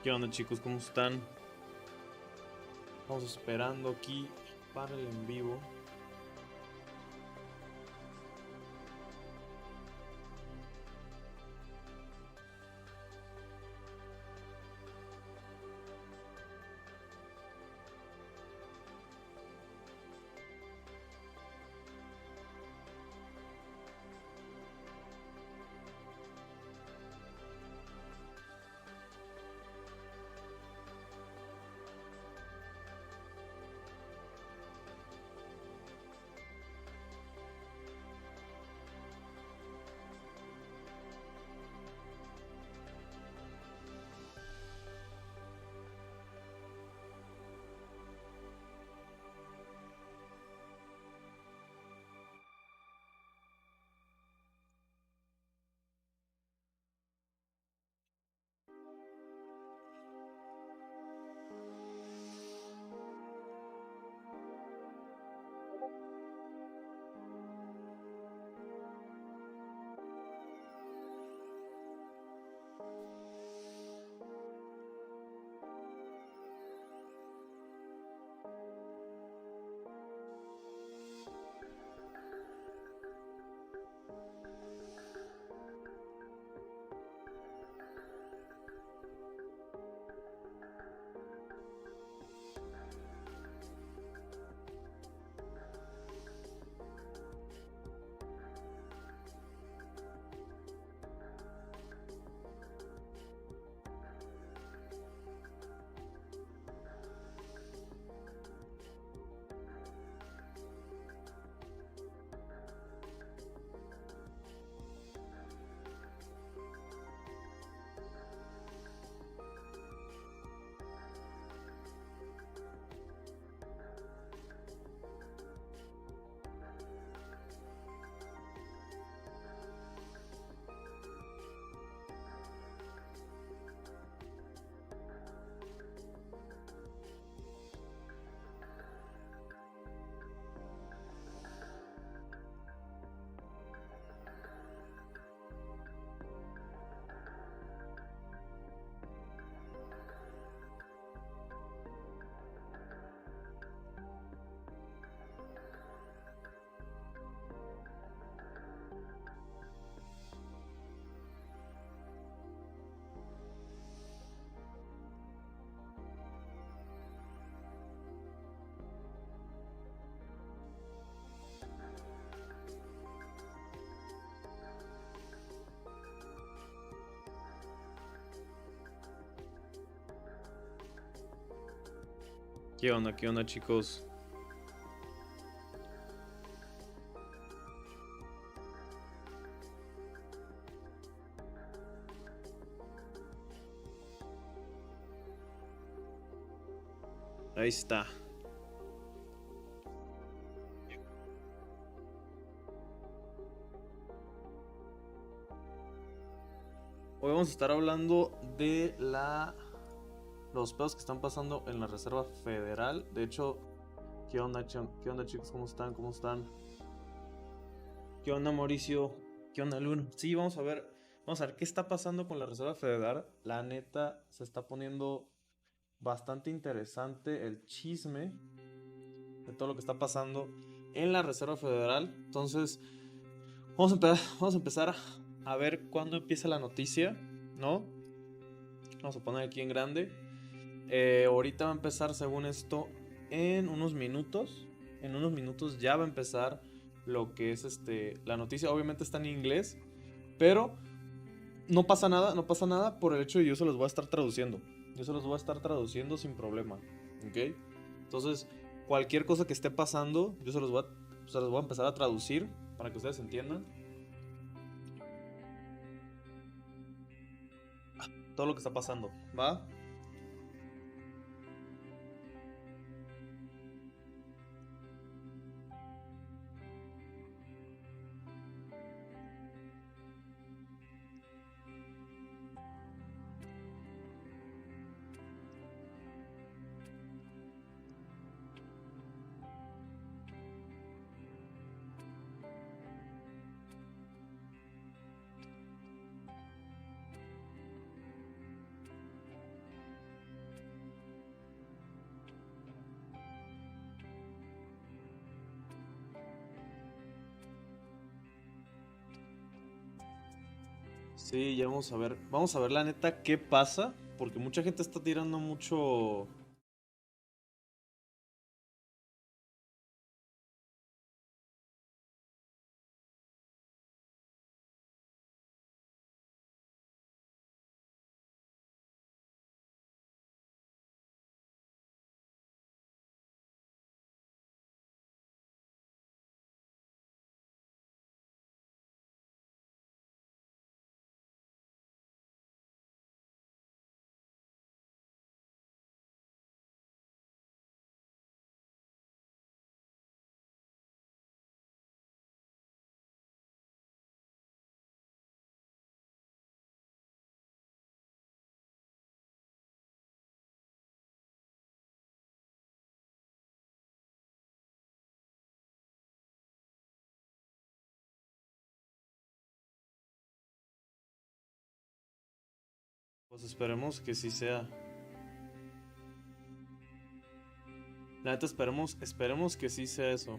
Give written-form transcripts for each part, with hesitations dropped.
¿Qué onda, chicos? ¿Cómo están? Estamos esperando aquí para el en vivo. ¿Qué onda? ¿Qué onda, chicos? Ahí está. Hoy vamos a estar hablando de los pedos que están pasando en la Reserva Federal. De hecho, ¿qué onda, chicos? ¿Cómo están? ¿Cómo están? ¿Qué onda, Mauricio? ¿Qué onda, Luna? Sí, vamos a ver qué está pasando con la Reserva Federal. La neta se está poniendo bastante interesante el chisme de todo lo que está pasando en la Reserva Federal. Entonces, vamos a empezar a ver cuándo empieza la noticia, ¿no? Vamos a poner aquí en grande. Ahorita va a empezar, según esto, en unos minutos. En unos minutos ya va a empezar lo que es la noticia. Obviamente está en inglés, pero no pasa nada, no pasa nada por el hecho de que yo se los voy a estar traduciendo. Yo se los voy a estar traduciendo sin problema, ¿ok? Entonces, cualquier cosa que esté pasando, yo se los voy a empezar a traducir para que ustedes entiendan todo lo que está pasando, ¿va? Sí, ya vamos a ver. Vamos a ver la neta qué pasa. Porque mucha gente está tirando mucho. Pues esperemos que sí sea. La neta esperemos que sí sea eso.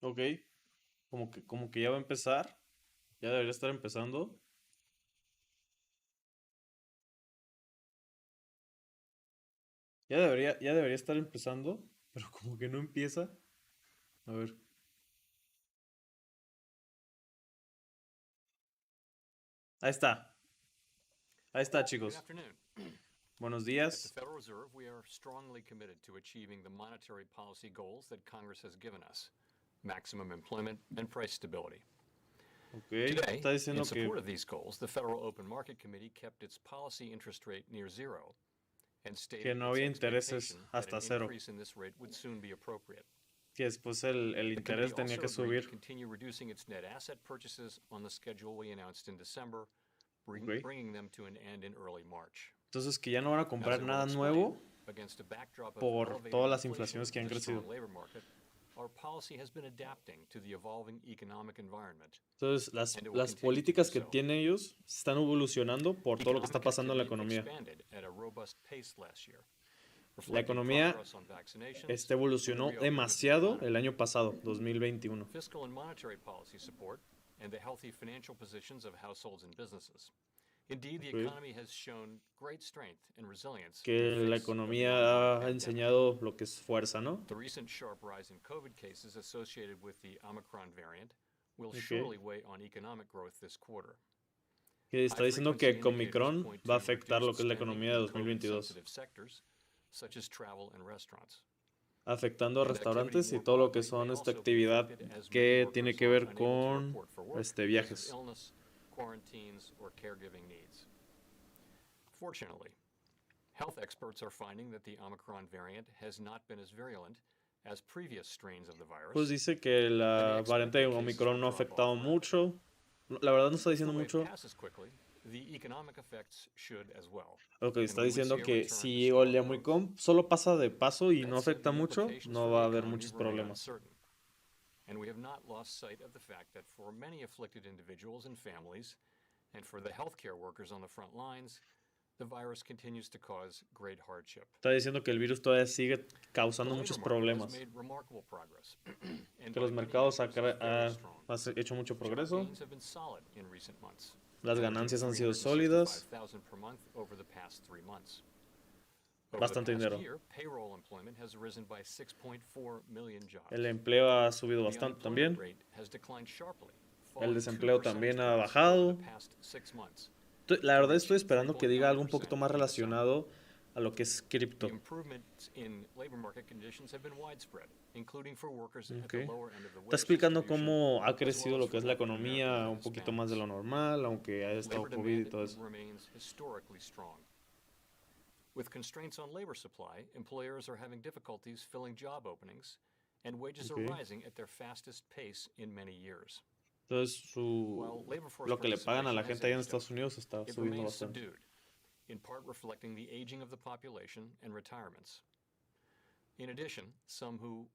Ok. Como que ya va a empezar. Ya debería estar empezando. Ya debería estar empezando. Pero como que no empieza. A ver. Ahí está. Ahí está, Good chicos. afternoon. Buenos At the días. Federal Reserve, we are strongly committed to achieving the monetary policy goals that Congress has given us maximum employment and price stability. Ok. Today, Está in diciendo support of these goals, the Federal Open Market Committee kept its policy interest rate near zero and que stated no its había intereses expectation that an hasta cero. increase in this rate would soon be appropriate. Que después el The committee interés tenía also que agreed to subir. continue reducing its net asset purchases on the schedule we announced in December, Ok. bringing them to an end in early March. Entonces que ya no van a As comprar I will nada explain, nuevo against a backdrop of por elevated todas las inflation inflaciones que han and a crecido. strong labor market, our policy has been adapting to the evolving economic environment, Entonces las, and it will las continue to do políticas que so. tienen ellos están evolucionando por todo lo que está Economic pasando en la activity economía. expanded at a robust pace last year, La reflecting economía progress on vaccinations and the evolucionó reopening of the demasiado economy. el año pasado, 2021. Fiscal and monetary policy support and the healthy financial positions of households and businesses. Indeed, the Ok. economy has shown great strength and resilience in the Que la face of the ongoing economía ha pandemic. enseñado lo que es fuerza, ¿no? The recent sharp rise in COVID cases associated with the Omicron variant will Ok. surely weigh on economic growth this quarter. Que High está diciendo frequency que con indicators Omicron point va a to afectar lo reduced que es la spending economía de in 2022. COVID-sensitive sectors, such as travel and restaurants. Afectando a And activity restaurantes y more todo lo que broadly son may esta also be actividad affected as many que tiene workers que are ver unable to con report for work because of viajes. illness, quarantines, or caregiving needs. Fortunately, health experts are finding that the Omicron variant has not been as virulent as previous strains of the Pues virus, dice que and they la expect variante de that cases will Omicron no ha drop off afectado rapidly. mucho. La verdad no está If the diciendo wave mucho. passes quickly, the economic effects should as well, Lo que and está we would diciendo see a que return to si strong el growth. Omicron solo pasa de paso y no That said, afecta the mucho, implications no for va the a haber economy muchos remain problemas. uncertain, and we have not lost sight of the fact that for many afflicted individuals and families, and for the healthcare workers on the front lines, the virus continues to cause great hardship. Está diciendo que el virus todavía sigue The causando labor muchos market has problemas. made remarkable progress, and Que by los many mercados measures is very strong. han hecho mucho Job progreso. gains have been solid in recent months, Las averaging ganancias han sido sólidas. 365,000 per month over the past 3 months. Over the Bastante past dinero. year, payroll employment has risen by 6.4 million El jobs. empleo ha subido The bastante unemployment también. rate has declined sharply, El falling 2 desempleo percentage también ha points over the bajado. past 6 months La to verdad reach estoy esperando que diga algo un 3.9% poquito más in December. relacionado a lo que es The cripto. improvements in labor market conditions have been widespread, including for workers at the Okay. lower end of the Está wage explicando distribution, cómo ha as well crecido as lo que for es la African Americans economía and un poquito más de Hispanics. lo normal, aunque haya estado Labor COVID y demand todo eso. remains historically strong. With constraints on labor supply, employers are having difficulties filling job openings, and wages are Okay. rising at their fastest pace in many years. Entonces While labor force lo que le pagan a participation la has gente allá en edged up, Estados Unidos está it subiendo remains bastante. subdued, in part reflecting the aging of the population and retirements. In addition, some who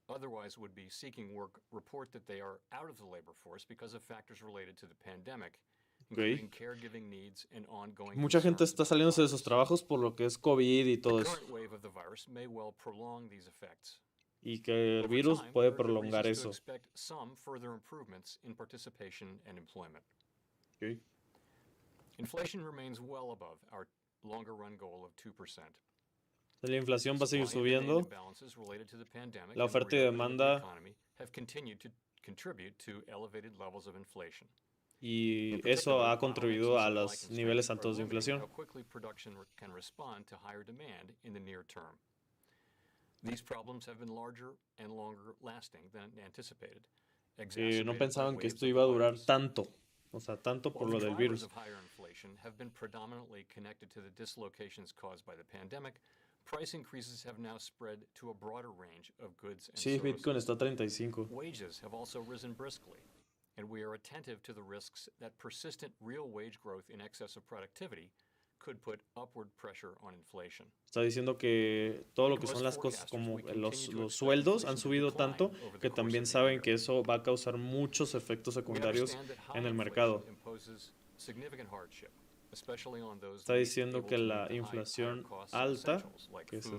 otherwise would be seeking work report that they are out of the labor force because of factors related to the pandemic, Ok. including caregiving needs and ongoing Mucha gente concerns está about saliéndose de sus jobs. trabajos por lo que es COVID y The todo eso. current wave of the virus may well prolong these effects. Y que el Over virus time, puede there are good prolongar reasons to eso. expect some further improvements in participation and employment. Ok. Inflation remains well above our longer run goal of 2%. La inflación va a seguir Supply and demand subiendo. imbalances related to the pandemic La and the oferta y reopening of the demanda economy have continued to contribute to elevated levels of inflation. y In eso particular, ha bottlenecks contribuido and a supply los niveles constraints are altos de limiting inflación. how quickly production can respond to higher demand in the near term. These problems have been larger and longer lasting than anticipated, No exacerbated by pensaban que waves esto of iba a the durar virus. tanto. O sea, tanto por While lo the del drivers virus. of higher inflation have been predominantly connected to the dislocations caused by the pandemic, price increases have now spread to a broader range of goods and Sí, Bitcoin services. está a 35. Wages have also risen briskly, and we are attentive to the risks that persistent real wage growth in excess of productivity could put upward pressure on inflation. Está diciendo que todo lo Like que son most las cosas forecasters, como we continue to los expect sueldos han inflation to subido decline tanto over the que course también of the saben year. que eso va a causar muchos efectos We secundarios understand that high en el inflation mercado. imposes significant hardship, especially on those Está least diciendo able que to meet la the higher inflación costs of alta, essentials like que food,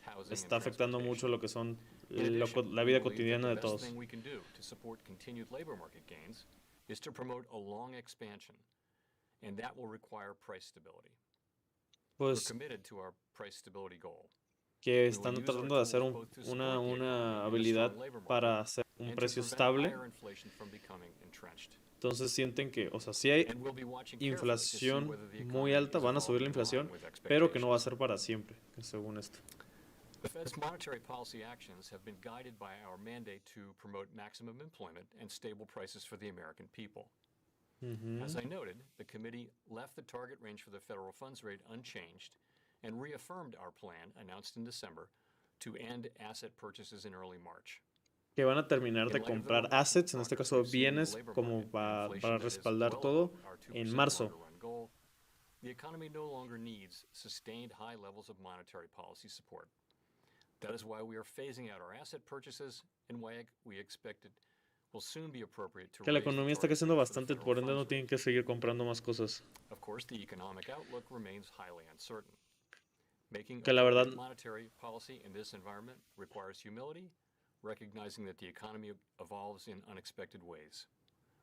housing, and está afectando mucho transportation. lo que son In addition, la we vida believe that cotidiana the de best todos. thing we can do to support continued labor market gains is to promote a long expansion, and that will require price stability. We're Pues committed to our price stability goal. que We will están use our tratando de hacer tools both to support the economy una and a habilidad strong labor para market hacer un and to precio prevent estable. higher inflation from becoming entrenched. Entonces sienten que, o sea, sí hay And we'll be watching carefully to see inflación whether the muy economy alta, is van a subir la evolving in line inflación, with pero que no va a expectations. ser para siempre, según esto. The Fed's monetary policy actions have been guided by our mandate to promote maximum employment and stable prices for the American people. Ujú. As I noted, the committee left the target range for the federal funds rate unchanged and reaffirmed our plan, announced in December, to end asset purchases in early March. Que van a terminar In de light of the comprar remarkable assets, en este progress caso we've seen in the bienes, labor como market and inflation para that is respaldar well todo above our 2% en marzo. longer-run goal, the economy no longer needs sustained high levels of monetary policy support. That is why we are phasing out our asset purchases and why we expect it will soon be appropriate to Que la raise the economía está target creciendo range for the bastante, federal por ende funds no rate. tienen que seguir comprando más cosas. Of course, the economic outlook remains highly uncertain. Making Que la verdad, appropriate monetary policy in this environment requires humility, recognizing that the economy evolves in unexpected ways.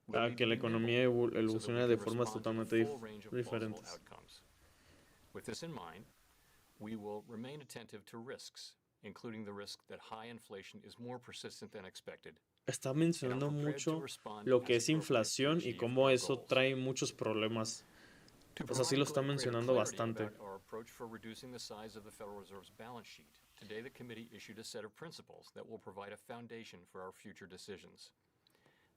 We'll need que to la be nimble economía so that we evoluciona can de formas respond to the totalmente full range of plausible diferentes. outcomes. With this in mind, we will remain attentive to risks, including the risk that high inflation is more persistent than expected, Está and are mencionando prepared to mucho respond lo que as es appropriate to inflación y achieve cómo our eso goals. trae muchos problemas. To O sea, sí lo está provide greater mencionando clarity bastante. about our approach for reducing the size of the Federal Reserve's balance sheet, today the committee issued a set of principles that will provide a foundation for our future decisions.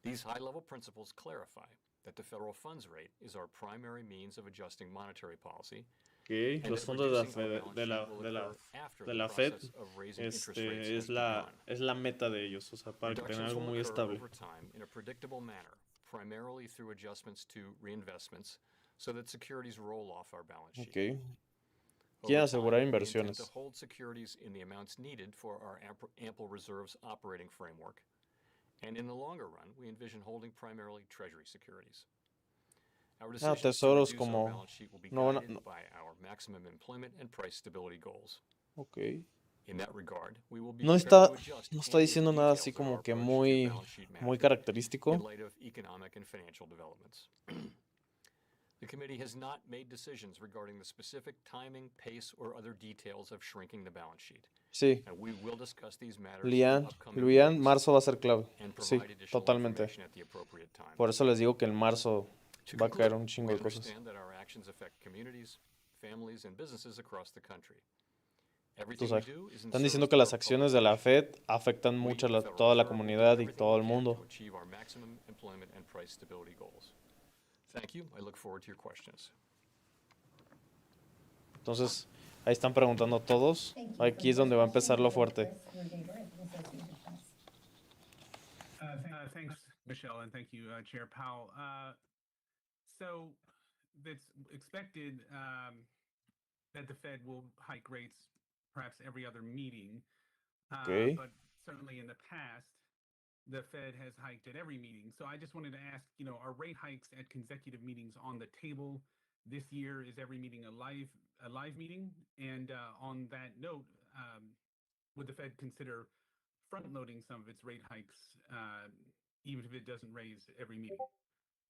These high-level principles clarify that the federal funds rate is our primary means of adjusting monetary policy, Okay. and Los that fondos de la, reducing our Fed- balance de la, sheet will de la, occur after de the la Fed process of raising interest rates has es la begun. meta de ellos, o sea, para que tengan Reductions algo will muy occur estable. over time in a predictable manner, primarily through adjustments to reinvestments, so that securities roll off our balance sheet. Okay. Over Quieren time, asegurar we intend to inversiones. hold securities in the amounts needed for our ample reserves operating framework, and in the longer run, we envision holding primarily Treasury securities. Our decisions to Tesoros reduce our como balance sheet will be no van a- guided no. by our maximum employment and price stability goals. Okay. In that regard, we will be No prepared está, to adjust no está any of the diciendo nada details así of our como que approach to muy, balance sheet muy management in característico. light of economic and financial developments. The committee has not made decisions regarding the specific timing, pace, or other details of shrinking the balance sheet. Sí, And we will discuss these matters in Lian, upcoming Luian, meetings marzo va a ser clave. and Sí, provide additional totalmente. information at the appropriate time. Por eso les digo que en marzo To va a caer conclude, un we chingo de cosas. understand that our actions affect communities, families, and businesses across the country. Everything we Entonces, do is in están service diciendo to que our las public acciones de la interest. Fed afectan We, mucho the Federal toda la Reserve, will do comunidad y everything todo we el can mundo. to achieve our maximum employment and price stability goals. Thank you. I look forward to your questions. Entonces, ahí están preguntando todos. Aquí es donde va a empezar lo fuerte. Thanks, Michelle, and thank you, Chair Powell. So it's expected that the Fed will hike rates perhaps every other meeting. Ok. but certainly in the past, the Fed has hiked at every meeting. So I just wanted to ask, are rate hikes at consecutive meetings on the table this year? Is every meeting a live meeting? And on that note, would the Fed consider front loading some of its rate hikes, even if it doesn't raise every meeting?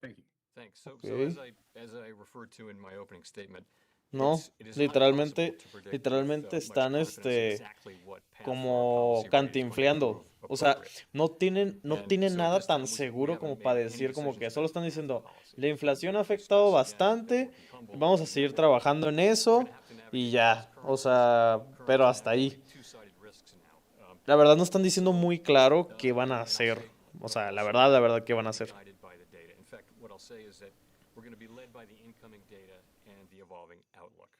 Thank you. Thanks. So Ok. as I referred to in my opening statement, No, it is not possible literalmente, to predict with literalmente much están confidence exactly what path our como policy rate is going to cantinfleando. prove O sea, appropriate. no And tienen so at nada this tan time, we seguro como haven't para made any decir como que decisions solo about the están path of diciendo, policy. la And inflación ha I afectado discuss again that bastante, we'll be humble vamos a and seguir we're trabajando en going to eso have to y navigate these ya. O sea, pero hasta ahí. two-sided risks now. La verdad no están diciendo So, muy claro qué van a and I'll hacer. say O what sea, I'll also la do verdad, qué is van a be hacer. guided by the data. In fact, what I'll say is that we're going to be led by the incoming data and the evolving outlook.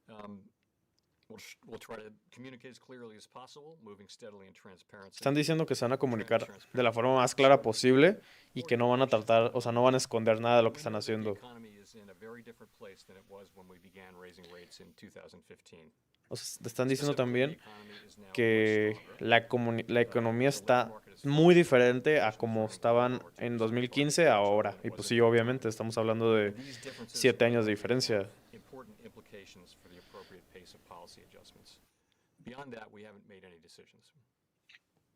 Um, we'll try to communicate as clearly as possible, moving steadily in transparency. Están diciendo que se van a comunicar de la Transparent forma más markets, clara so posible y more que no van a information tratar, going o sea, on. no van a esconder nada de lo que We están know that the haciendo. economy is in a very different place than it was when we began raising rates in 2015. O sea, están diciendo Specifically, the también economy is now much que stronger. la economía The labor está market is muy functioning with diferente a inflation como trending below estaban our en 2% target 2015 a faster ahora. than it Y was pues in sí, obviamente, 2009. estamos hablando de And these differences 7 are años de going to have diferencia. important implications for the appropriate pace of policy adjustments. Beyond that, we haven't made any decisions.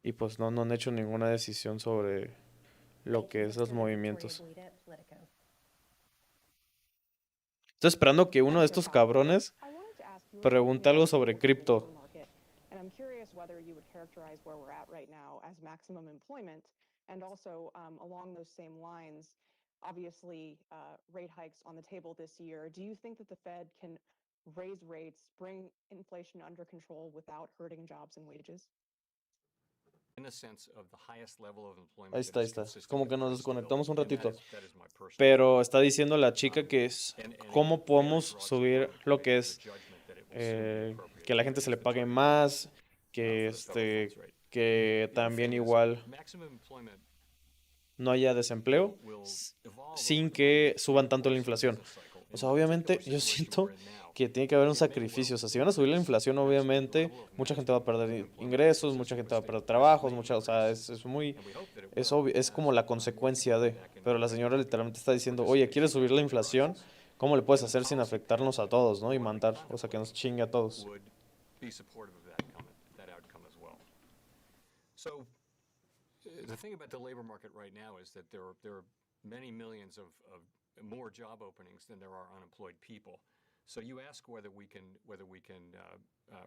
Y pues no han hecho ninguna decisión sobre lo que es los movimientos. Estoy esperando que uno de estos cabrones I wanted to ask your pregunte opinion algo on the sobre growth of the labor cripto. market, and I'm curious whether you would characterize where we're at right now as maximum employment, and also along those same lines, obviously rate hikes on the table this year. Do you think that the Fed can raise rates, bring inflation under control without hurting jobs and wages? In a sense of the highest level of employment Ahí that is está. Es consistent como with que nos price desconectamos un stability, and ratito. that is my personal Pero view. está diciendo la chica que es And again, cómo very podemos broad subir support lo que making the es judgment that it will soon be appropriate que a la to gente se raise le the pague target rate más, que for the federal funds rate. que The other también thing is igual maximum employment no haya desempleo will evolve over sin time que through suban the tanto la course of the inflación. business cycle. O In sea, the particular obviamente yo situation siento we're in now, que tiene que haber un it may well sacrificio. O sea, si van a subir la inflación, increase the obviamente level of mucha gente va a maximum perder employment ingresos, consistent mucha with gente va a perder stimulus trabajos, wage o sea, increases. es muy, And we hope that it es will es como la we can consecuencia get de. back Pero into la señora the literalmente está diciendo, oye, ¿quieres participation subir la rate inflación? process. ¿Cómo le puedes And the hacer sin policy afectarnos path a todos, no? Y broadly mandar, o sea, que nos contemplated chingue a todos. would be supportive of that outcome as well. So the thing about the labor market right now is that there are many millions of more job openings than there are unemployed people. So you ask whether we can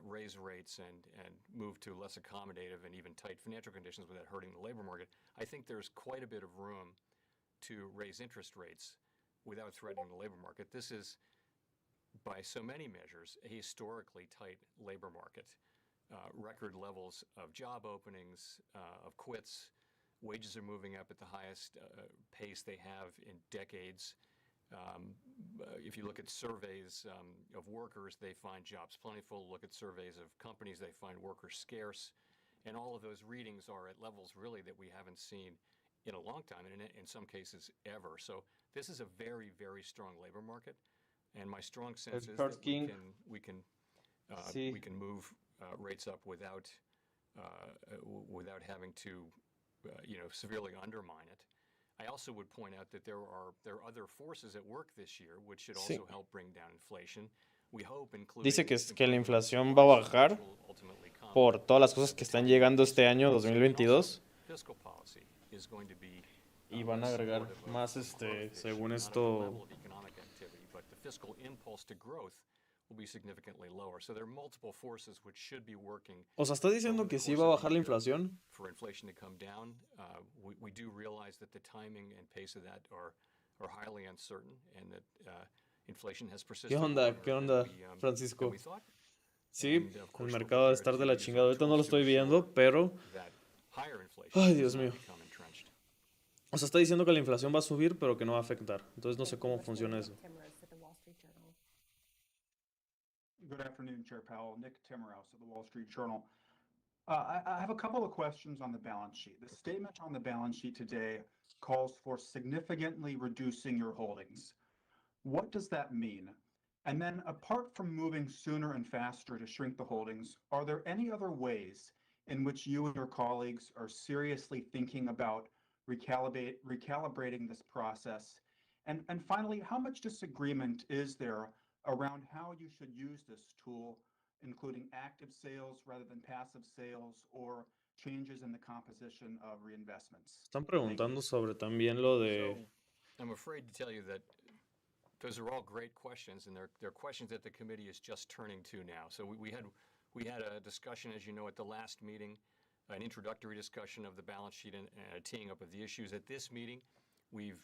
raise rates and move to less accommodative and even tight financial conditions without hurting the labor market. I think there's quite a bit of room to raise interest rates without threatening the labor market. This is, by so many measures, a historically tight labor market. Record levels of job openings, of quits. Wages are moving up at the highest pace they have in decades. If you look at surveys of workers, they find jobs plentiful. Look at surveys of companies, they find workers scarce. And all of those readings are at levels really that we haven't seen in a long time, and in some cases ever. So this is a very, very strong labor market. And my strong sense is that we can move rates up without having to severely undermine it. I also would point out that there are other forces at work this year which should Sí. also help bring down inflation. We hope, including Dice que la improvement in inflación supply va a side, which bajar will ultimately come por todas las cosas as que the están timing llegando pace este of año rates. And also 2022 fiscal policy is going to be y van a less agregar supportive of más growth this según year, not at the level esto. of economic activity, but the fiscal impulse to growth will be significantly lower. So there are multiple forces which should be working O sea, está diciendo over the que sí course va a of bajar the la year inflación. for inflation to come down. We do realize that the timing and pace of that are highly uncertain, and that inflation has persisted longer ¿Qué than onda, than Francisco? we thought. Sí, And of el course, what mercado we're va a here estar de to la use chingada. our Ahorita no lo tools to estoy assure viendo, pero. that higher inflation Ay, does Dios not mío. become entrenched. O sea, está diciendo que la inflación va a subir, pero que no va a afectar. Entonces no sé Thank you. cómo Let's go to funciona Nick eso. Timrose at the Wall Street Journal. Good afternoon, Chair Powell. Nick Timmerhouse of the Wall Street Journal. I have a couple of questions on the balance sheet. The statement on the balance sheet today calls for significantly reducing your holdings. What does that mean? And then apart from moving sooner and faster to shrink the holdings, are there any other ways in which you and your colleagues are seriously thinking about recalibrating this process? And finally, how much disagreement is there around how you should use this tool, including active sales rather than passive sales or changes in the composition of reinvestments? Están Thank you. preguntando sobre también lo de... So I'm afraid to tell you that those are all great questions, and they're questions that the committee is just turning to now. So we had a discussion, as you know, at the last meeting, an introductory discussion of the balance sheet and a teeing up of the issues. At this meeting, we've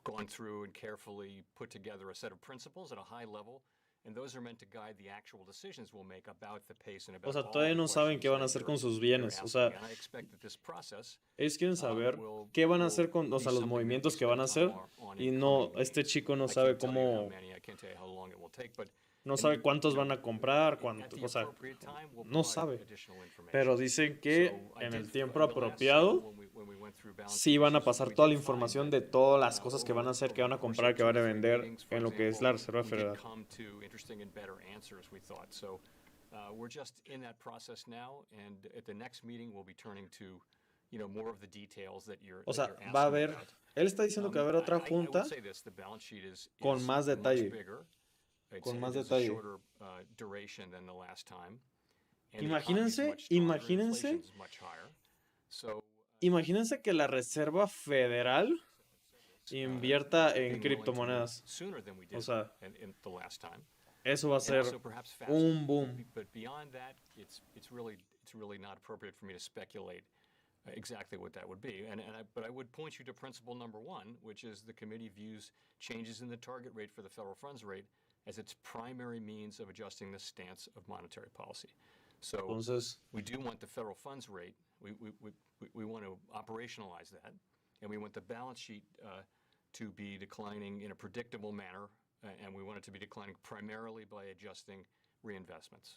gone through and carefully put together a set of principles at a high level, and those are meant to guide the actual decisions we'll make about the pace and about O sea, all todavía the no saben questions qué van a that hacer con sus you're bienes. O asking. sea, And I expect that this process ellos quieren saber will qué van a hacer con, o be sea, los something that we movimientos que spend van a hacer. time on Y in no, coming este meetings. chico no I sabe can't tell you how cómo, many, I can't tell you how long it will take, but no and, sabe cuántos you know, van a comprar, at cuánto, the o sea, appropriate time, we'll no provide sabe. additional information. Pero dicen que So I en did, el tiempo in the last apropiado cycle, when we went through balance sí sheet van a issues, pasar we toda la did find información that, de todas las cosas que over- van a hacer, que over van a the course comprar, of que 2 van a or 3 vender meetings, for en lo que es example, la Reserva we Federal. did come to interesting and better answers, we thought. So we're just in that process now, and at the next meeting, we'll be turning to, you know, more of the details that you're, O that sea, you're va a asking haber, about. él está diciendo que va a haber otra I junta would say this, the balance sheet is con más much detalle. bigger. Con más it is a detalle. shorter duration than the last time. And the economy is Imagínense, much stronger, imagínense, inflation is much higher. So imagínense que la Reserva Federal invierta en being willing to move criptomonedas. sooner than we O did sea, in the last time. eso va a And ser also perhaps faster. un boom. But beyond that, it's really not appropriate for me to speculate exactly what that would be. But I would point you to principle number 1, which is the committee views changes in the target rate for the federal funds rate as its primary means of adjusting the stance of monetary policy. So Entonces, we do want the federal funds rate. We want to operationalize that, and we want the balance sheet to be declining in a predictable manner, and we want it to be declining primarily by adjusting reinvestments.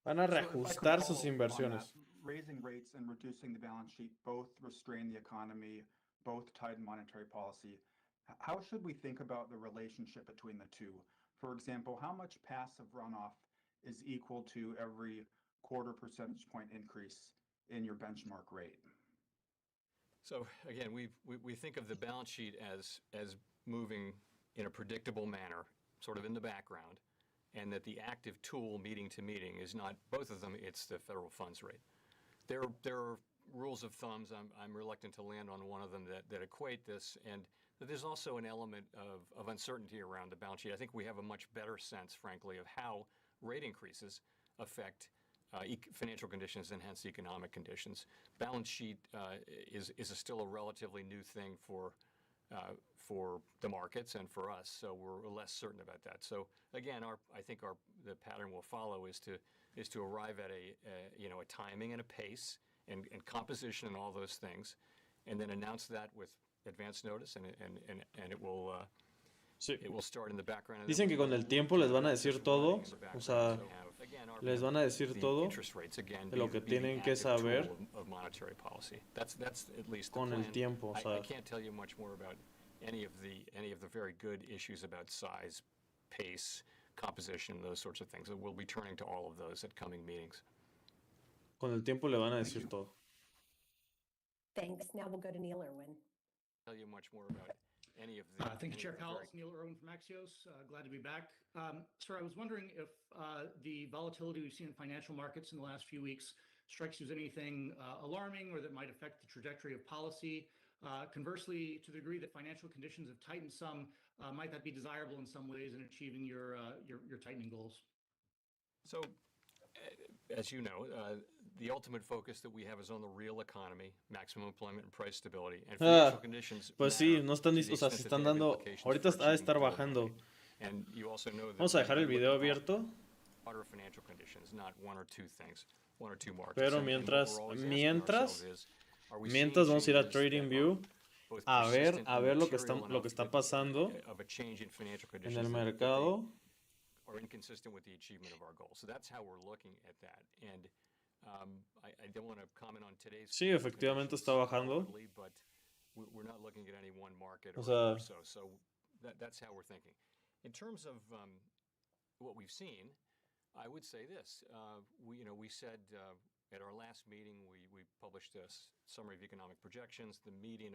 van a So if I could reajustar sus follow up on inversiones. that, raising rates and reducing the balance sheet both restrain the economy, both tighten monetary policy. How should we think about the relationship between the two? For example, how much passive runoff is equal to every quarter percentage point increase in your benchmark rate? So again, we think of the balance sheet as moving in a predictable manner, sort of in the background, and that the active tool meeting to meeting is not both of them, it's the federal funds rate. There are rules of thumbs, I'm reluctant to land on one of them that equate this, and there's also an element of uncertainty around the balance sheet. I think we have a much better sense, frankly, of how rate increases affect financial conditions and hence economic conditions. Balance sheet is still a relatively new thing for the markets and for us, so we're less certain about that. So again, I think the pattern we'll follow is to arrive at a timing and a pace and composition and all those things, and then announce that with advance notice, and it will. Sí. It will start in the background. Dicen que con el tiempo les van a decir todo, o sea, les van a decir todo de lo que tienen que saber con el tiempo, o sea. I can't tell you much more about any of the very good issues about size, pace, composition, those sorts of things. We'll be turning to all of those at coming meetings. Con el tiempo le van a decir todo. Thanks. Now we'll go to Neil Irwin. Tell you much more about any of the. Thank you, Chair Powell. It's Neil Irwin from Axios. Glad to be back. Sir, I was wondering if the volatility we've seen in financial markets in the last few weeks strikes you as anything alarming or that might affect the trajectory of policy. Conversely, to the degree that financial conditions have tightened some, might that be desirable in some ways in achieving your tightening goals? So, as you know, the ultimate focus that we have is on the real economy, maximum employment and price stability. And financial conditions pues sí, no están, o sea, se están dando, ahorita ha de estar bajando. And you also know that vamos a dejar el video abierto. Broader financial conditions, not one or two things, one or two markets. Pero mientras vamos a ir a TradingView a ver lo que está pasando en el mercado. Or inconsistent with the achievement of our goals. So that's how we're looking at that. And I don't want to comment on today's. Sí, efectivamente está bajando. But we're not looking at any one market o sea, so that's how we're thinking. In terms of what we've seen, I would say this. We said at our last meeting, we published a summary of economic projections, the median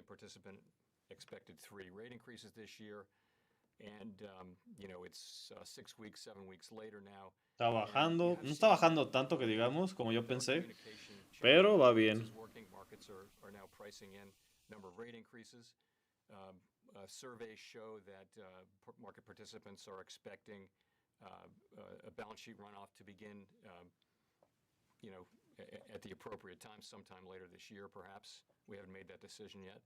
participant expected 3 rate increases this year. And, it's 6 weeks, 7 weeks later now. Está bajando, no está bajando tanto que digamos, como yo pensé, Pero pero va bien. Markets are now pricing in number of rate increases. Surveys show that market participants are expecting a balance sheet runoff to begin, at the appropriate time, sometime later this year, perhaps. We haven't made that decision yet.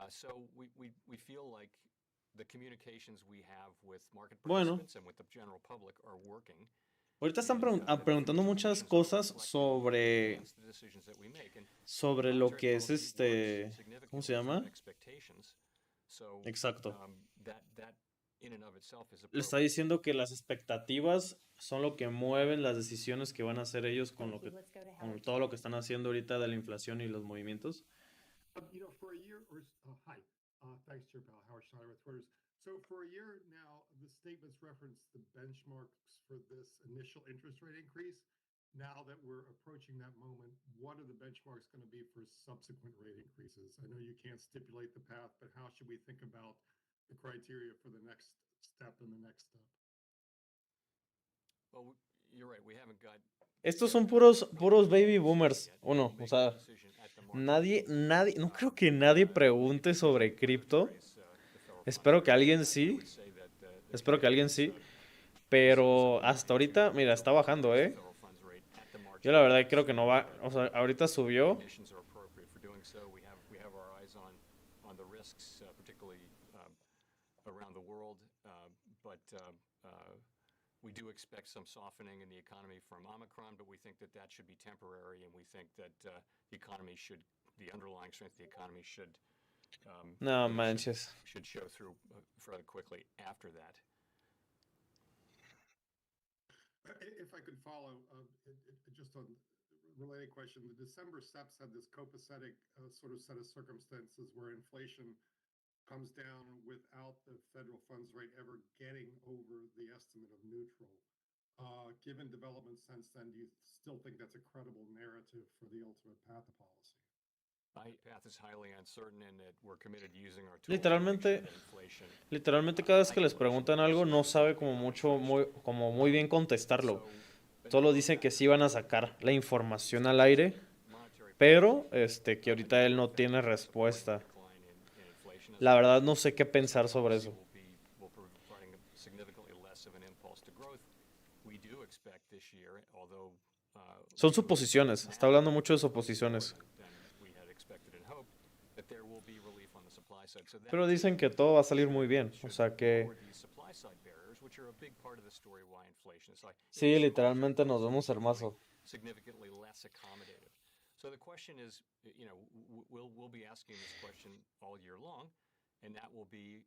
So we feel like the communications we have with market Bueno, participants and with the general public are working. ahorita están preguntando muchas cosas sobre lo que es ¿cómo se llama? Exacto. Le está diciendo que las expectativas son lo que mueven las decisiones que van a hacer ellos con todo lo que están haciendo ahorita de la inflación y los movimientos. For a year, hi, thanks, Chair Powell. Howard Schneider with Reuters. So for a year now, the statements reference the benchmarks for this initial interest rate increase. Now that we're approaching that moment, what are the benchmarks going to be for subsequent rate increases? I know you can't stipulate the path, but how should we think about the criteria for the next step and the next step? Well, you're right. We haven't got. Estos son puros baby boomers. O sea, nadie, no creo que nadie pregunte sobre cripto. Espero que alguien sí. Pero hasta ahorita, mira, está bajando, ¿eh? Yo la verdad creo que no va. O sea, ahorita subió. We do expect some softening in the economy from Omicron, but we think that should be temporary, and we think that the underlying strength of the economy should No manches. should show through fairly quickly after that. If I could follow, just on related question, the December steps had this copacetic sort of set of circumstances where inflation comes down without the federal funds rate ever getting over the estimate of neutral. Given developments since then, do you still think that's a credible narrative for the ultimate path of policy? My path is highly uncertain and that we're committed to using our tools Literalmente cada vez que les preguntan algo no sabe como muy bien contestarlo. Solo dice que sí van a sacar la información al aire, pero que ahorita él no tiene respuesta. La verdad no sé qué pensar sobre eso. Son suposiciones, está hablando mucho de suposiciones. Pero dicen que todo va a salir muy bien, o sea que... Sí, literalmente nos vemos hermoso. So the question is, we'll be asking this question all year long, and that will be,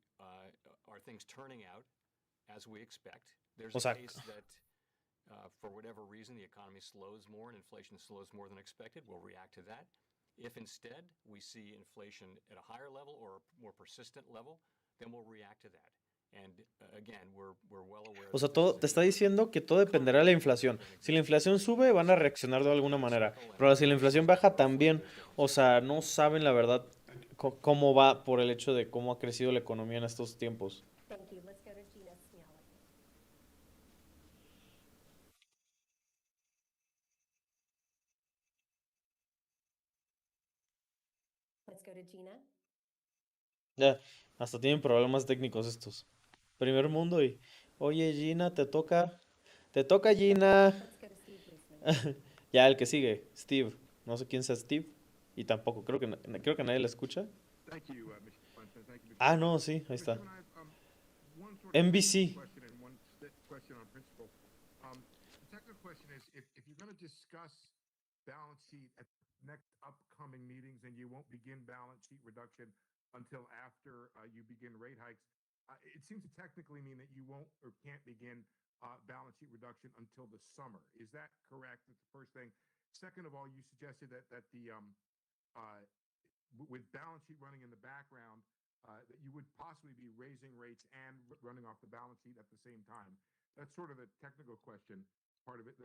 are things turning out as we expect? There's a case that, for whatever reason, the economy slows more and inflation slows more than expected. We'll react to that. If instead we see inflation at a higher level or a more persistent level, then we'll react to that. And again, we're well aware. O sea, te está diciendo que todo dependerá de la inflación. Si la inflación sube, van a reaccionar de alguna manera. Pero si la inflación baja también, o sea, no saben la verdad cómo va por el hecho de cómo ha crecido la economía en estos tiempos. Thank you. Let's go to Gina Snell. Let's go to Gina. Ya, hasta tienen problemas técnicos estos. Primer mundo y... Oye, Gina, te toca Gina. Let's go to Steve Liesman. Ya, el que sigue, Steve. No sé quién sea Steve. Y tampoco, creo que nadie le escucha. Thank you, Mr. Clinton. Thank you, Mr. Ah, no, sí, ahí está. Mr. One sort of NBC. question and one question on principle. The technical question is, if you're going to discuss balance sheet at next upcoming meetings and you won't begin balance sheet reduction until after you begin rate hikes, it seems to technically mean that you won't or can't begin balance sheet reduction until the summer. Is that correct? That's the first thing. Second of all, you suggested that the with balance sheet running in the background, that you would possibly be raising rates and running off the balance sheet at the same time? That's sort of the technical question part of it.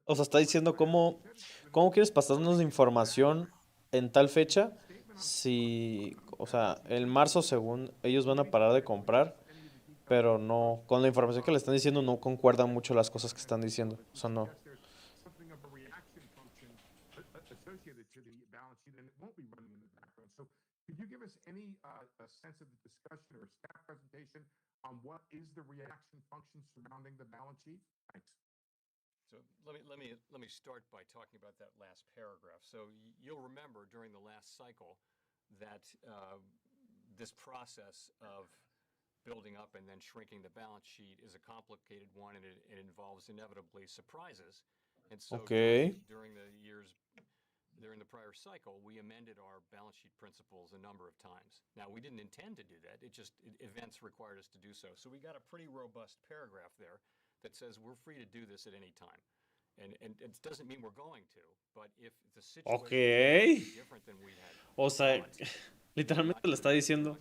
O sea, está diciendo cómo quieres pasarnos información en tal fecha si, o sea, en marzo según ellos van a parar de comprar, pero no, con la información que le están diciendo no concuerdan mucho las cosas que están diciendo. O sea, no. Something of a reaction function associated to the balance sheet, and it won't be running in the background. So, could you give us any a sense of the discussion or staff presentation on what is the reaction function surrounding the balance sheet? Thanks. So let me start by talking about that last paragraph. So you'll remember during the last cycle that this process of building up and then shrinking the balance sheet is a complicated one, and it involves inevitably surprises. And so Ok. during the prior cycle, we amended our balance sheet principles a number of times. Now, we didn't intend to do that. Events required us to do so. So we got a pretty robust paragraph there that says we're free to do this at any time. And it doesn't mean we're going to, but if the situation is different than we had O sea, thought, literalmente le está diciendo,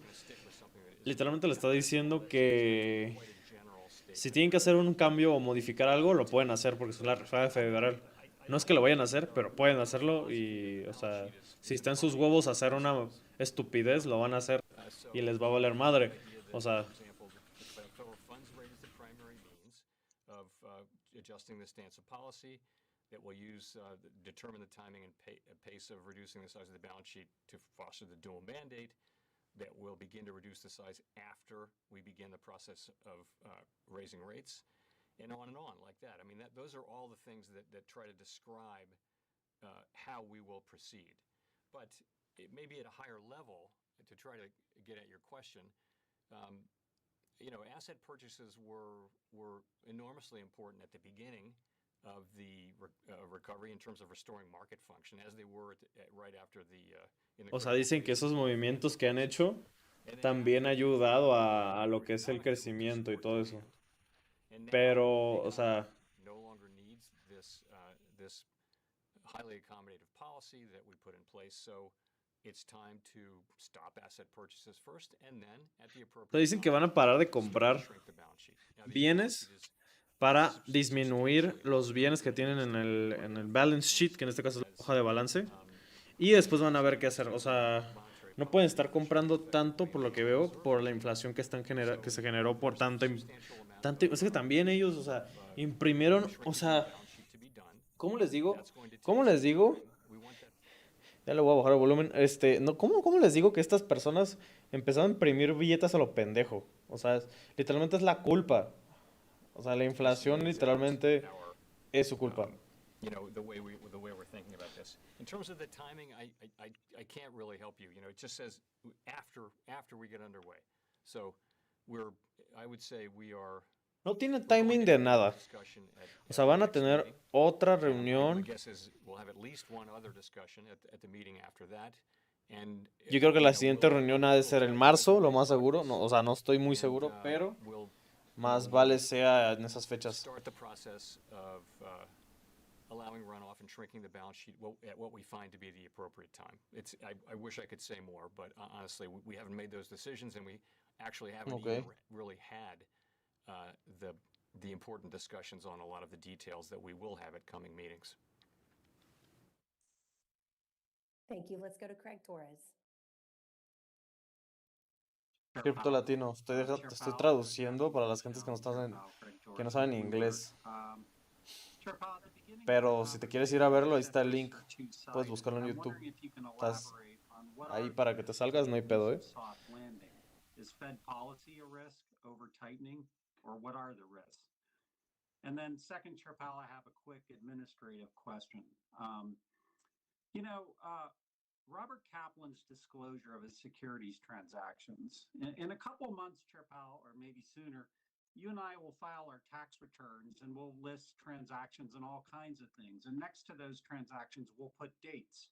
que si tienen que hacer un cambio o modificar algo, lo pueden hacer porque es la Reserva Federal. No es que lo vayan a hacer, pero pueden hacerlo y, o sea, si está en sus huevos hacer una estupidez, lo van a hacer y les va a valer madre. O sea, for example, the federal funds rate is the primary means of adjusting the stance of policy that will determine the timing and pace of reducing the size of the balance sheet to foster the dual mandate, that will begin to reduce the size after we begin the process of raising rates, and on like that. I mean, those are all the things that try to describe how we will proceed. But it may be at a higher level to try to get at your question. Asset purchases were enormously important at the beginning of the recovery in terms of restoring market function, as they were right after o sea, dicen que esos movimientos que han hecho también ha ayudado a lo que es el crecimiento y todo eso. Pero, o sea, no longer needs this highly accommodative policy that we put in place. So it's time to stop asset purchases first, and then at the appropriate dicen que van a parar de comprar shrink the balance sheet. bienes para disminuir los bienes que tienen en el balance sheet, que en este caso es la hoja de balance, y después van a ver qué hacer. O sea, no pueden estar comprando tanto, por lo que veo, por la inflación que se generó por tanto. Es que también ellos, o sea, imprimieron, o sea, ¿cómo les digo? ¿Cómo les digo? Ya le voy a bajar el volumen. No, ¿cómo les digo que estas personas empezaron a imprimir billetes a lo pendejo? O sea, literalmente es la culpa. O sea, la inflación literalmente es su culpa. The way we're thinking about this. In terms of the timing, I can't really help you. It just says after we get underway. So I would say we are. No tiene timing de nada. O sea, van a tener otra reunión. Yo creo que la siguiente reunión ha de ser en marzo, lo más seguro. No, o sea, no estoy muy seguro, pero más vale sea en esas fechas. Allowing runoff and shrinking the balance sheet at what we find to be the appropriate time. I wish I could say more, but honestly, we haven't made those decisions, and we actually haven't even really had the important discussions on a lot of the details that we will have at coming meetings. Thank you. Let's go to Craig Torres. Cripto Latino, te estoy traduciendo para las gentes que no saben inglés. Pero si te quieres ir a verlo, ahí está el link. Puedes buscarlo en YouTube. Estás ahí para que te salgas, no hay pedo, ¿eh? Is Fed policy a risk over tightening, or what are the risks? And then second, Chair Powell, I have a quick administrative question. Robert Kaplan's disclosure of his securities transactions. In a couple months, Chair Powell, or maybe sooner, you and I will file our tax returns and we'll list transactions and all kinds of things. And next to those transactions, we'll put dates.